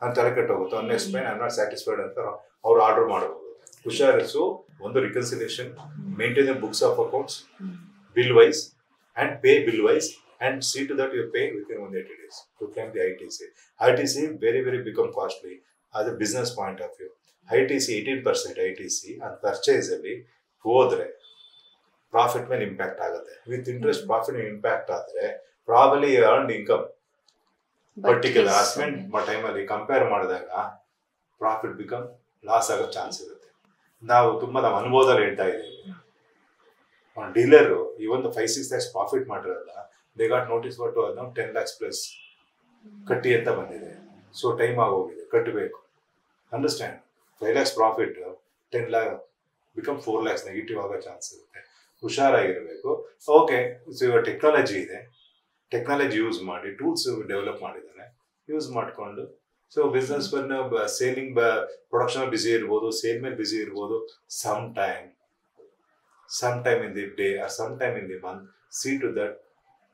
ಅಂತ ತಲೆ ಕೆಟ್ಟೋಗುತ್ತೆ. ಅವ್ನು next time I am not satisfied ಅಂತ ಅವ್ರು ಆರ್ಡರ್ ಮಾಡಬಹುದು. ಹುಷಾರಿಸು. ಒಂದು reconciliation, maintain the books of accounts bill wise and pay bill wise, and see to that you pay within 180 days to claim the ITC. ITC very very become costly as a business point of view. ITC 18% ITC and purchase ಅಲ್ಲಿ ಹೋದ್ರೆ profit ಮೇಲೆ impact ಆಗುತ್ತೆ. With interest profit impact ಆದ್ರೆ probably earned income particular ಅಸ್ಮೆಂಟ್ ಟೈಮಲ್ಲಿ compare ಮಾಡಿದಾಗ profit become loss ಆಗೋ chance ಇರುತ್ತೆ. ನಾವು ಅನುಭವದಲ್ಲಿ ಹೇಳ್ತಾ ಇದ್ದೀವಿ. ಡೀಲರ್ ಇವತ್ತು 5-6 lakhs ಪ್ರಾಫಿಟ್ ಮಾಡಿರಲ್ಲ, they got notice but 10 lakhs plus ಕಟ್ಟಿ ಅಂತ ಬಂದಿದೆ. ಸೊ ಟೈಮ್ ಆಗೋಗಿದೆ, ಕಟ್ಟಬೇಕು. Understand? 5 lakhs profit 10 lakh become 4 lakhs negative ಆಗೋ ಚಾನ್ಸ್ ಇರುತ್ತೆ. ಹುಷಾರಾಗಿರಬೇಕು. ಓಕೆ, ಸೊ ಇವಾಗ ಟೆಕ್ನಾಲಜಿ ಇದೆ, ಟೆಕ್ನಾಲಜಿ ಯೂಸ್ ಮಾಡಿ ಟೂಲ್ಸ್ ಡೆವಲಪ್ ಮಾಡಿದ್ದಾನೆ, ಯೂಸ್ ಮಾಡಿಕೊಂಡು ಸೊ ಬಿಸ್ನೆಸ್ ಸೇಲಿಂಗ್ ಪ್ರೊಡಕ್ಷನ್ ಬಿಸಿ ಇರ್ಬೋದು, ಸೇಲ್ ಮೇಲೆ ಬಿಸಿ ಇರ್ಬೋದು. sometime in the day or sometime in the month, see to that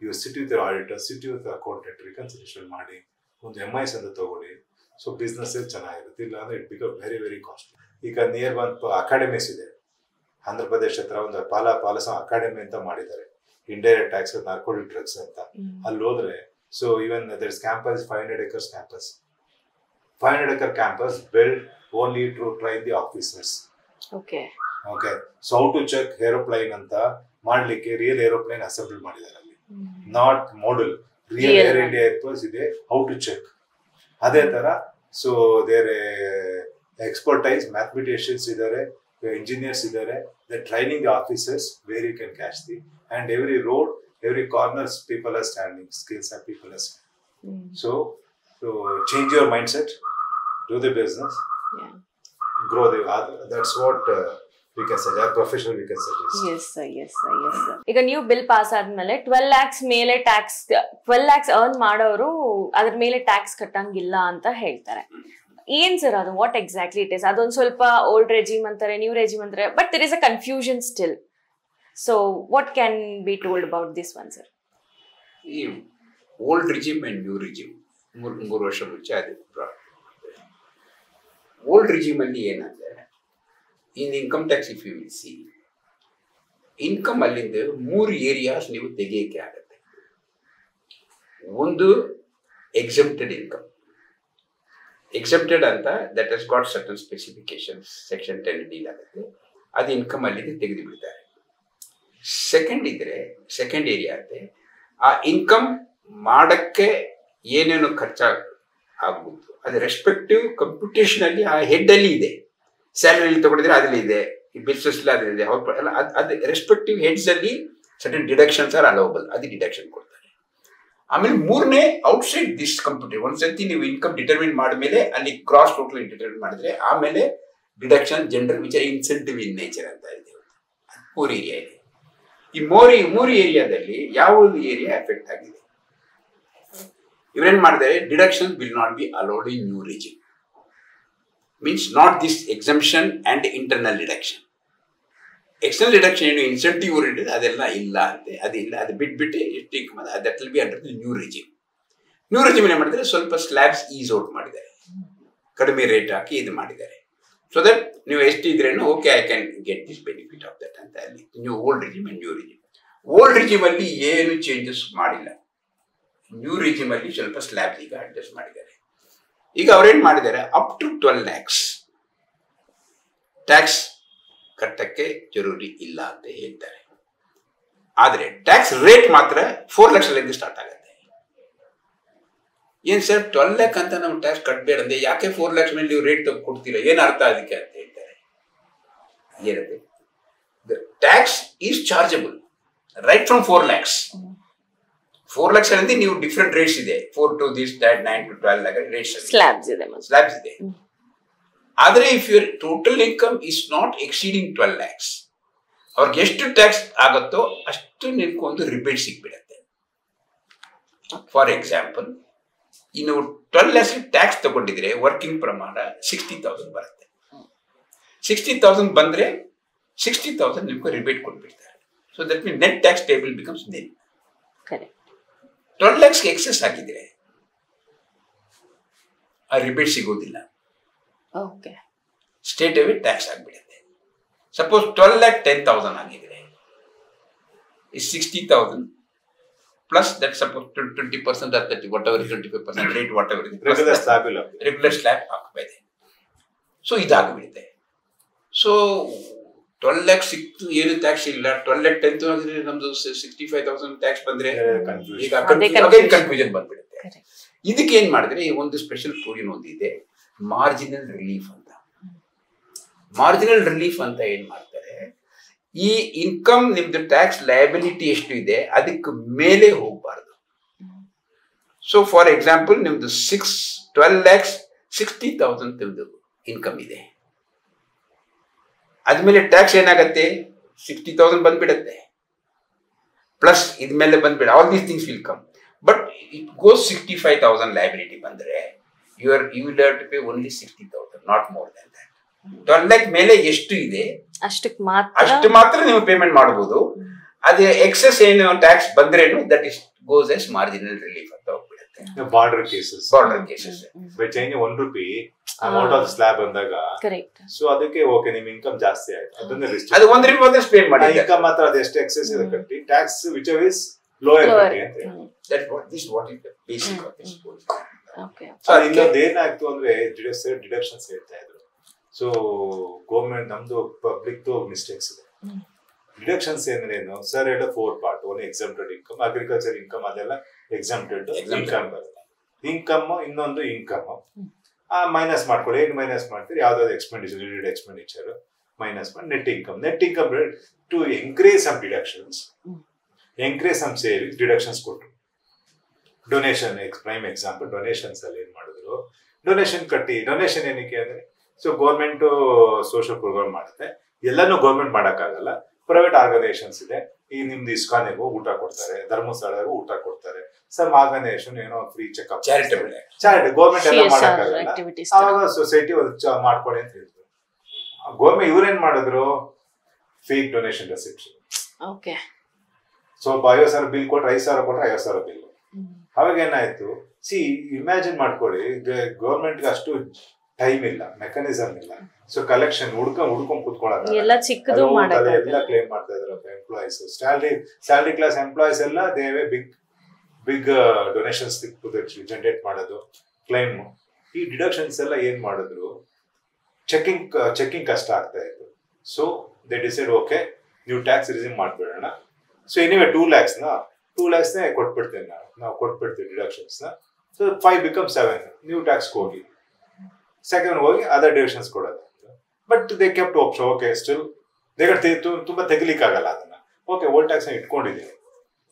you sit with auditor, sit with accountant, reconciliation ಮಾಡಿ ಒಂದು MIS ಅಂತ ತಗೊಳ್ಳಿ. ಸೊ ಬಿಸ್ನೆಸ್ ಚೆನ್ನಾಗಿರುತ್ತೆ. ಇಲ್ಲ ಅಂದ್ರೆ it become very very costly. ಈಗ ನಿಯರ್ ಒಂದು ಅಕಾಡೆಮೀಸ್ ಇದೆ ಆಂಧ್ರ ಪ್ರದೇಶ ಹತ್ರ, ಒಂದು ಪಾಲಸ ಅಕಾಡೆಮಿ ಅಂತ ಮಾಡಿದ್ದಾರೆ, ಇಂಡೈರೆಕ್ಟ್ ಟ್ಯಾಕ್ಸ್ ನಾರ್ಕೋಟಿಕ್ ಡ್ರಗ್ಸ್ ಅಂತ. ಅಲ್ಲಿ ಹೋದ್ರೆ so even there is campus 500 acres campus. 500 acre campus built only to train the officers. Okay. So how to check aeroplane ಅಂತ ಮಾಡ್ಲಿಕ್ಕೆ ರಿಯಲ್ ಏರೋಪ್ಲೇನ್ ಅಸೆಂಬಲ್ ಮಾಡಿದ್ದಾರೆ ಅಲ್ಲಿ, not model. Real air India air force ಇದೆ, how to check. ಅದೇ ತರ so there expertise mathematicians ಇದ್ದಾರೆ, engineers ಇದ್ದಾರೆ, they're training the officers where you can catch the, and every road, every corners people are standing, skills and people are standing. So change your mindset, do the business, grow the other. That's what we can say, that professional we can suggest. Yes sir. ಈಗ ನೀವು bill pass ಆದ್ಮೇಲೆ 12 lakhs ಮೇಲೆ tax, 12 lakhs earn ಮಾಡೋರು ಅದ್ರ ಮೇಲೆ tax ಕಟ್ಟಂಗಿಲ್ಲ ಅಂತ ಹೇಳ್ತಾರೆ. ಏನ್ ಸರ್ ಅದು, ವಾಟ್ ಎಕ್ಸಾಕ್ಟ್ಲಿ ಇಟ್ ಇಸ್? ಅದೊಂದು ಸ್ವಲ್ಪ ಓಲ್ಡ್ ರೆಜಿಮ್ ಅಂತಾರೆ, ನ್ಯೂ ರೆಜಿಮ್ ಅಂತಾರೆ, but there is a confusion still. So what can be told about this one sir? ಈ old regime and new regime 3 ವರ್ಷ ಮುಂಚೆ ಅದು ಓಲ್ಡ್ ರಿಜಿಮ್ ಅಲ್ಲಿ ಏನಂದ್ರೆ, in income tax if you will see, income ಅಲ್ಲಿಂದ 3 areas ನೀವು ತೆಗೆಯಕ್ಕೆ ಆಗುತ್ತೆ. ಒಂದು ಎಕ್ಸೆಂಪ್ಟೆಡ್ ಇನ್ಕಮ್. ಎಕ್ಸೆಪ್ಟೆಡ್ ಅಂತ that has got certain specifications, section 10 deal ಆಗುತ್ತೆ, ಅದು ಇನ್ಕಮ್ ಅಲ್ಲಿ ತೆಗೆದು ಬಿಡ್ತಾರೆ. ಸೆಕೆಂಡ್ ಏರಿಯಾ ಅಂತೆ, ಆ ಇನ್ಕಮ್ ಮಾಡಕ್ಕೆ ಏನೇನು ಖರ್ಚಾಗ್ಬೋದು ಅದು ರೆಸ್ಪೆಕ್ಟಿವ್ ಕಂಪ್ಯೂಟೇಷನ್ ಅಲ್ಲಿ ಆ ಹೆಡ್ ಅಲ್ಲಿ ಇದೆ. ಸ್ಯಾಲರಿ ತಗೊಂಡಿದ್ರೆ ಅದ್ರಲ್ಲಿ ಇದೆ, ಬಿಸ್ನೆಸ್ ಅದ್ರಲ್ಲಿ ಇದೆ, ಅದು ರೆಸ್ಪೆಕ್ಟಿವ್ ಹೆಡ್ಸ್ ಅಲ್ಲಿ ಸರ್ಟನ್ ಡಿಡಕ್ಷನ್ಸ್ ಆರ್ ಅಲೋಬಲ್, ಅದು ಡಿಡಕ್ಷನ್ ಕೊಡ್ತಾರೆ. ಆಮೇಲೆ 3ನೇ ಔಟ್ಸೈಡ್ ದಿಸ್ ಕಂಪ್ಯೂಟರ್, ಒಂದ್ಸತಿ ನೀವು ಇನ್ಕಮ್ ಡಿಟರ್ಮಿನ್ ಮಾಡಿದ್ಮೇಲೆ ಅಲ್ಲಿ ಕ್ರಾಸ್ ಟೋಟಲ್ ಡಿಟರ್ಮಿನ್ ಮಾಡಿದ್ರೆ ಆಮೇಲೆ deduction general which are incentive in nature ಅಂತ ಇದೆ. 3 ಏರಿಯಾ ಇದೆ. ಈ 3 ಏರಿಯಾದಲ್ಲಿ ಯಾವುದು ಏರಿಯಾ ಎಫೆಕ್ಟ್ ಆಗಿದೆ? ಇವರೇನ್ ಮಾಡಿದರೆ, deduction will not be allowed in new regime, means not this exemption and internal deduction. External deduction ಏನು ಇನ್ಸೆಂಟಿವ್ ಓರಿಯೆಂಟೆಡ್ ಅದೆಲ್ಲ ಇಲ್ಲ ಅಂತೆ, ಅದಿಲ್ಲ, ಅದು ಬಿಟ್ಬಿಟ್ಟು ಎಷ್ಟು ಇನ್ಕಮ್ ಅದ that will be under the new regime. New regime ಏನು ಮಾಡಿದರೆ, ಸ್ವಲ್ಪ ಸ್ಲ್ಯಾಬ್ಸ್ ಈಸ್ ಔಟ್ ಮಾಡಿದ್ದಾರೆ, ಕಡಿಮೆ ರೇಟ್ ಹಾಕಿ ಇದು ಮಾಡಿದ್ದಾರೆ. ಸೊ ದಟ್ ನೀವು ಎಷ್ಟು ಇದ್ರೇನು okay I can get this benefit of that ಅಂತ. ಅಲ್ಲಿ new old regime and new regime. Old regime ಅಲ್ಲಿ ಏನು ಚೇಂಜಸ್ ಮಾಡಿಲ್ಲ, ನ್ಯೂ ರಿಜಿಮ್ ಅಲ್ಲಿ ಸ್ವಲ್ಪ ಸ್ಲ್ಯಾಬ್ ಈಗ ಅಡ್ಜಸ್ಟ್ ಮಾಡಿದ್ದಾರೆ. ಈಗ ಅವ್ರೇನ್ ಮಾಡಿದ್ದಾರೆ, ಅಪ್ ಟು 12 lakhs ಟ್ಯಾಕ್ಸ್ ಕಟ್ಟಕ್ಕೆ ಜರೂರಿ ಇಲ್ಲ ಅಂತ ಹೇಳ್ತಾರೆ. ಆದ್ರೆ ಟ್ಯಾಕ್ಸ್ ರೇಟ್ ಮಾತ್ರ 4 ಲಕ್ಷದಿಂದ ಸ್ಟಾರ್ಟ್ ಆಗುತ್ತೆ. ಏನ್ ಸರ್ 12 lakh ಅಂತ ನಾವು ಟ್ಯಾಕ್ಸ್ ಕಟ್ಟಬೇಡ ಅಂದ್ರೆ ಯಾಕೆ 4 ಲಕ್ಷ ಮೇಲೆ ನೀವು ರೇಟ್ ಕೊಡ್ತೀರಾ, ಏನ್ ಅರ್ಥ ಅದಕ್ಕೆ ಅಂತ ಹೇಳ್ತಾರೆ. ಏನಂದ್ರೆ tax is chargeable right from 4 lakhs. 4 lakhs ಅಲ್ಲಿ ನೀವು ಡಿಫ್ರೆಂಟ್ ರೇಟ್ಸ್ ಇದೆ, 4 to this, that 9 to 12 lakh rates slabs ಇದೆ. ಆದ್ರೆ if your total income is not exceeding 12 lakhs, ಅವ್ರಿಗೆ ಎಷ್ಟು ಟ್ಯಾಕ್ಸ್ ಆಗುತ್ತೋ ಅಷ್ಟು ನಿಮ್ಗೊಂದು ರಿಬೇಟ್ ಸಿಗ್ಬಿಡತ್ತೆ. ಫಾರ್ ಎಕ್ಸಾಂಪಲ್, ಇನ್ನು 12 lakhs ಟ್ಯಾಕ್ಸ್ ತಗೊಂಡಿದ್ರೆ ವರ್ಕಿಂಗ್ ಪ್ರಮಾಣ 60,000 ಬರುತ್ತೆ. 60,000 ಬಂದ್ರೆ 60,000 ನಿಮ್ಗೆ ರಿಬೇಟ್ ಕೊಟ್ಬಿಡ್ತಾರೆ. So that mean net taxable becomes nil. 12 lakhs excess ಹಾಕಿದ್ರೆ ಆ ರಿಬೇಟ್ ಸಿಗೋದಿಲ್ಲ, ಸ್ಟೇಟ್ ಅವೇ ಟ್ಯಾಕ್ಸ್ ಆಗಿಬಿಡುತ್ತೆ. ಸಪೋಸ್ 12 lakh 10,000 ಆಗಿದ್ರೆ is 60,000 plus that suppose 20% or 30, whatever is 25% rate, whatever is regular slab ಹಾಕಬೇಕು. ಸೊ ಇದಾಗಿಬಿಡುತ್ತೆ. ಸೊ 12 lakh ಸಿಕ್ತು, ಏನು tax ಇಲ್ಲ. 12 lakh 10,000 ಆಗಿದ್ರೆ ನಮ್ದು 65,000 ಟ್ಯಾಕ್ಸ್ ಬಂದ್ರೆ ಈಗ ಕನ್ಫ್ಯೂಷನ್ ಬಂದ್ಬಿಡುತ್ತೆ. ಇದಕ್ಕೆ ಏನ್ ಮಾಡಿದ್ರೆ, ಒಂದು ಸ್ಪೆಷಲ್ ಪ್ರೊವಿಷನ್ ಒಂದಿದೆ, ಮಾರ್ಜಿನಲ್ ರಿಲೀಫ್ ಅಂತ. ಮಾರ್ಜಿನಲ್ ರಿಲೀಫ್ ಅಂತ ಏನ್ ಮಾಡ್ತಾರೆ, ಈ ಇನ್ಕಮ್ ನಿಮ್ದು ಟ್ಯಾಕ್ಸ್ ಲಯಬಿಲಿಟಿ ಎಷ್ಟು ಇದೆ ಅದಕ್ಕೆ ಮೇಲೆ ಹೋಗಬಾರ್ದು. ಸೊ ಫಾರ್ ಎಕ್ಸಾಂಪಲ್ ನಿಮ್ದು 12 lakhs 60,000 ನಿಮ್ದು ಇನ್ಕಮ್ ಇದೆ, ಅದ್ಮೇಲೆ ಟ್ಯಾಕ್ಸ್ ಏನಾಗತ್ತೆ 60,000 ಬಂದ್ಬಿಡತ್ತೆ, ಪ್ಲಸ್ ಇದ್ಮೇಲೆ ಬಂದ್ಬಿಡ, all these things will come. But it goes 65,000 liability ಬಂದ್ರೆ you will have to pay only 60,000, not more than that. 12 lakh ಮೇಲೆ ಎಷ್ಟು ಇದೆ ಅಷ್ಟು ಮಾತ್ರ ನೀವು ಪೇಮೆಂಟ್ ಮಾಡಬಹುದು. ಅದೇ ಎಕ್ಸೆಸ್ ಏನು ಟ್ಯಾಕ್ಸ್ ಬಂದ್ರೇನು that is goes as marginal relief ಅಂತ ಹೋಗ್ಬಿಡುತ್ತೆ. Border cases by change 1 rupee amount of slab ಬಂದಾಗ ಸೊ ಅದಕ್ಕೆ ಓಕೆ ನಿಮ್ ಇನ್ಕಮ್ ಜಾಸ್ತಿ ಆಯ್ತು ಅದನ್ನ ಅದು 1 ರೂಪಾಯಿ ಮಾತ್ರ ಸ್ಪೇ ಮಾಡಿ ಇನ್ಕಮ್ ಮಾತ್ರ ಅದು ಎಷ್ಟು ಎಕ್ಸೆಸ್ ಇದೆ ಕಟ್ಟಿ ಟ್ಯಾಕ್ಸ್ ವಿಚ್ ಇಸ್ ಲೋಯರ್ ಕಟ್ಟಿ ಅಂತ. That what is the basic of this goal. So ಇನ್ನೊಂದು ಏನಾಯ್ತು ಅಂದ್ರೆ ಡಿಡಕ್ಷನ್ಸ್ ಹೇಳ್ತಾ ಇದ್ರು. ಸೊ ಗೌರ್ಮೆಂಟ್ ನಮ್ದು ಪಬ್ಲಿಕ್ ಮಿಸ್ಟೇಕ್ಸ್ ಇದೆ. ಡಿಡಕ್ಷನ್ಸ್ ಏನು ಸರ್ ಹೇಳೋ 4 ಪಾರ್ಟ್. ಒಂದು ಎಕ್ಸಮ್ಟೆಡ್ ಇನ್ಕಮ್, ಅಗ್ರಿಕಲ್ಚರ್ ಇನ್ಕಮ್ ಅದೆಲ್ಲ ಎಕ್ಸಮ್ಟೆಡ್ ಇನ್ಕಮ್ ಬರುತ್ತೆ. ಇನ್ಕಮ್ ಇನ್ನೊಂದು ಇನ್ಕಮ್ ಮೈನಸ್ ಮಾಡ್ಕೊಳ್ಳಿ. ಏನು ಮೈನಸ್ ಮಾಡ್ತೀರಿ? ಯಾವ್ದಾದ್ರು ಎಕ್ಸ್ಪೆಂಡಿಚರ್ ಮೈನಸ್ ಮಾಡಿ net income to encourage some deductions, encourage some savings, deductions ಕೊಟ್ಟರು. Donation prime example. ಡೊನೇಷನ್ಸ್ ಅಲ್ಲಿ ಏನ್ ಮಾಡಿದ್ರು, ಡೊನೇಷನ್ ಕಟ್ಟಿ. ಡೊನೇಷನ್ ಏನಕ್ಕೆ ಅಂದ್ರೆ ಸೊ ಗೌರ್ಮೆಂಟ್ ಸೋಷಿಯಲ್ ಪ್ರೋಗ್ರಾಮ್ ಮಾಡುತ್ತೆ. ಎಲ್ಲಾನು ಗೌರ್ಮೆಂಟ್ ಮಾಡಕ್ಕಾಗಲ್ಲ, ಪ್ರೈವೇಟ್ ಆರ್ಗನೈಸೇಷನ್ಸ್ ಇದೆ. ಈ ನಿಮ್ದು ಇಸ್ಕಾನಿಗೂ ಊಟ ಕೊಡ್ತಾರೆ, ಧರ್ಮಸ್ಥಳಗೂ ಊಟ ಕೊಡ್ತಾರೆ, ಸಮ್ ಆರ್ಗನೈಸೇಷನ್ ಏನೋ ಫ್ರೀ ಚೆಕ್ಅಪ್, ಚಾರಿಟಿ ಗೌರ್ಮೆಂಟ್ ಎಲ್ಲ ಮಾಡಕ್ಕಾಗಲ್ಲ. ಆವಾಗ ಸೊಸೈಟಿ ಮಾಡ್ಕೊಳ್ಳಿ ಅಂತ ಹೇಳಿದ್ರು. ಗೌರ್ಮೆಂಟ್ ಇವ್ರೇನ್ ಮಾಡಿದ್ರು, ಫೇಕ್ ಡೊನೇಷನ್ ರೆಸಿಪ್ಷನ್. ಸೊ 50,000 ಬಿಲ್ ಕೊಟ್ರೆ 5,000 ಕೊಟ್ರೆ 50,000 ಬಿಲ್. ಅವಾಗ ಏನಾಯ್ತು, ಇಮ್ಯಾಜಿನ್ ಮಾಡ್ಕೊಳ್ಳಿ, ಗೌರ್ಮೆಂಟ್ಗೆ ಅಷ್ಟು ಟೈಮ್ ಇಲ್ಲ, ಮೆಕಾನಿಸಮ್ ಇಲ್ಲ. ಸೊ ಕಲೆಕ್ಷನ್ ಹುಡ್ಕೊಂಡ್ ಕುತ್ಕೊಳ್ಳೋದು ಎಲ್ಲ ಕ್ಲೇಮ್ ಮಾಡ್ತಾ ಇದಾರೆ ಎಂಪ್ಲಾಯೀಸ್. ಸ್ಯಾಲರಿ ಕ್ಲಾಸ್ ಎಂಪ್ಲಾಯೀಸ್ ಎಲ್ಲ ದೇವೇ ಬಿಗ್ ಡೊನೇಷನ್ಸ್ ಜನರೇಟ್ ಮಾಡೋದು, ಕ್ಲೈಮ್. ಈ ಡಿಡಕ್ಷನ್ಸ್ ಎಲ್ಲ ಏನ್ ಮಾಡಿದ್ರು, ಚೆಕಿಂಗ್ ಕಷ್ಟ ಆಗ್ತಾ ಇತ್ತು. ಸೊ ದೇ ಡಿಸೈಡ್ ಓಕೆ ನೀವು ಟ್ಯಾಕ್ಸ್ ರಿಸೀವ್ ಮಾಡ್ಬಿಡೋಣ. ಸೊ ಎನಿವೆ 2 lakhs ಕೊಟ್ಬಿಡ್ತೇನೆ ನಾವು ಕೊಟ್ಬಿಡ್ತೀವಿ ಡಿಡಕ್ಷನ್ಸ್. So 5 becomes 7. ನೀವು ಟ್ಯಾಕ್ಸ್ ಹೋಗಿ ಸೆಕೆಂಡ್ ಹೋಗಿ ಅದರ್ ಡಿಡಕ್ಷನ್ಸ್ ಕೊಡೋದು. But they kept option. Okay still ತುಂಬಾ ತೆಗಿಲಿಕ್ಕಾಗಲ್ಲ ಅದನ್ನ. ಓಕೆ ಓಲ್ಡ್ ಟ್ಯಾಕ್ಸ್ ಇಟ್ಕೊಂಡಿದ್ದೀನಿ,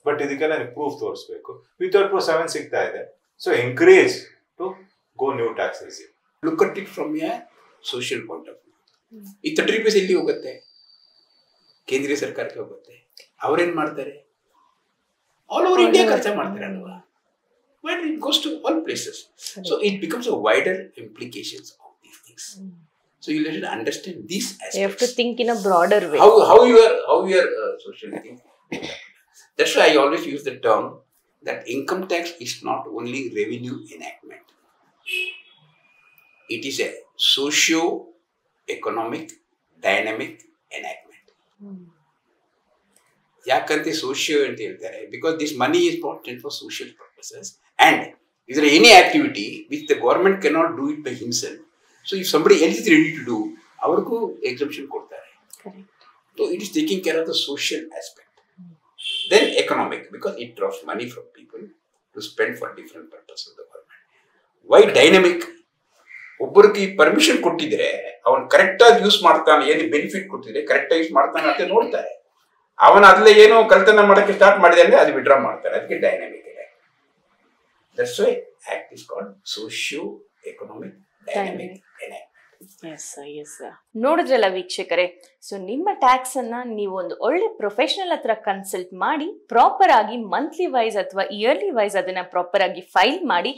ಬಟ್ ಇದಕ್ಕೆಲ್ಲ ಪ್ರೂಫ್ ತೋರಿಸ್ಬೇಕು. ವಿತೌಟ್ ಪ್ರೂಫ್ 7 ಸಿಗ್ತಾ ಇದೆ. So encourage to go new tax receive. Look at it from a social point of view. ಈ 30 ರೂಪೀಸ್ ಎಲ್ಲಿ ಹೋಗುತ್ತೆ? ಕೇಂದ್ರೀಯ ಸರ್ಕಾರಕ್ಕೆ ಹೋಗುತ್ತೆ. ಅವ್ರೇನ್ ಮಾಡ್ತಾರೆ, ಆಲ್ ಓವರ್ ಇಂಡಿಯಾ ಖರ್ಚು ಮಾಡ್ತಾರೆ ಅಲ್ವಾ? But it goes to all places. So it becomes a wider implications of these things. So you let it understand these aspects. You have to think in a broader way. How your social thing. That's why I always use the term that income tax is not only revenue enactment. It is a socio-economic dynamic enactment. ಯಾಕಂತೆ socio ಅಂತ ಹೇಳ್ತಾರೆ? Because this money is important for social purposes and is there any activity which the government cannot do it by himself. So if somebody else is ready to do, avarku exemption kodtare. Correct. So it is taking care of the social aspect. Then economic, because it draws money from people to spend for different purposes of the government. Why dynamic? ಒಬ್ಬರಿಗೆ permission ಕೊಟ್ಟಿದ್ರೆ ಅವನು correct ಆಗಿ use ಮಾಡ್ತಾನೆ, ಏನು benefit ಕೊಟ್ಟಿದ್ರೆ correct ಆಗಿ use ಮಾಡ್ತಾನೆ ಅಂತ ನೋಡ್ತಾರೆ. ಅವನ ಅದ್ಲೆ ಏನೋ ಕಳ್ತನ ಮಾಡಕ್ಕೆ ಸ್ಟಾರ್ಟ್ ಮಾಡಿದೆ ಅಂದ್ರೆ ಅದು ವಿಡ್ರಾ ಮಾಡ್ತಾರೆ. ಅದಕ್ಕೆ ಡೈನಾಮಿಕ್ ಇದೆ. That's why act is called socio-economic dynamic enactment. ನೋಡಿದ್ರಲ್ಲ ವೀಕ್ಷಕರೇ, ಸೊ ನಿಮ್ಮ ಟ್ಯಾಕ್ಸ್ ಅನ್ನ ನೀವು ಒಂದು ಒಳ್ಳೆ ಪ್ರೊಫೆಷನಲ್ ಹತ್ರ ಕನ್ಸಲ್ಟ್ ಮಾಡಿ ಪ್ರಾಪರ್ ಆಗಿ ಮಂತ್ಲಿ ವೈಸ್ ಅಥವಾ ಇಯರ್ಲಿ ವೈಸ್ ಅದನ್ನ ಪ್ರಾಪರ್ ಆಗಿ ಫೈಲ್ ಮಾಡಿ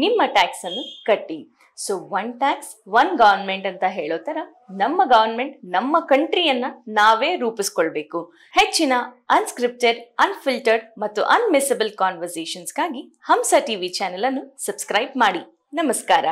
ನಿಮ್ಮ ಟ್ಯಾಕ್ಸ್ ಅನ್ನು ಕಟ್ಟಿ. ಸೊ 1 ಟ್ಯಾಕ್ಸ್ 1 ಗವರ್ಮೆಂಟ್ ಅಂತ ಹೇಳೋ ತರ ನಮ್ಮ ಗವರ್ಮೆಂಟ್ ನಮ್ಮ ಕಂಟ್ರಿಯನ್ನ ನಾವೇ ರೂಪಿಸ್ಕೊಳ್ಬೇಕು. ಹೆಚ್ಚಿನ ಅನ್ಸ್ಕ್ರಿಪ್ಟೆಡ್, ಅನ್ಫಿಲ್ಟರ್ಡ್ ಮತ್ತು ಅನ್ಮಿಸಬಲ್ ಕಾನ್ವರ್ಸೇಷನ್ಸ್ಗಾಗಿ ಹಂಸ ಟಿವಿ ಚಾನೆಲ್ ಅನ್ನು ಸಬ್ಸ್ಕ್ರೈಬ್ ಮಾಡಿ. ನಮಸ್ಕಾರ.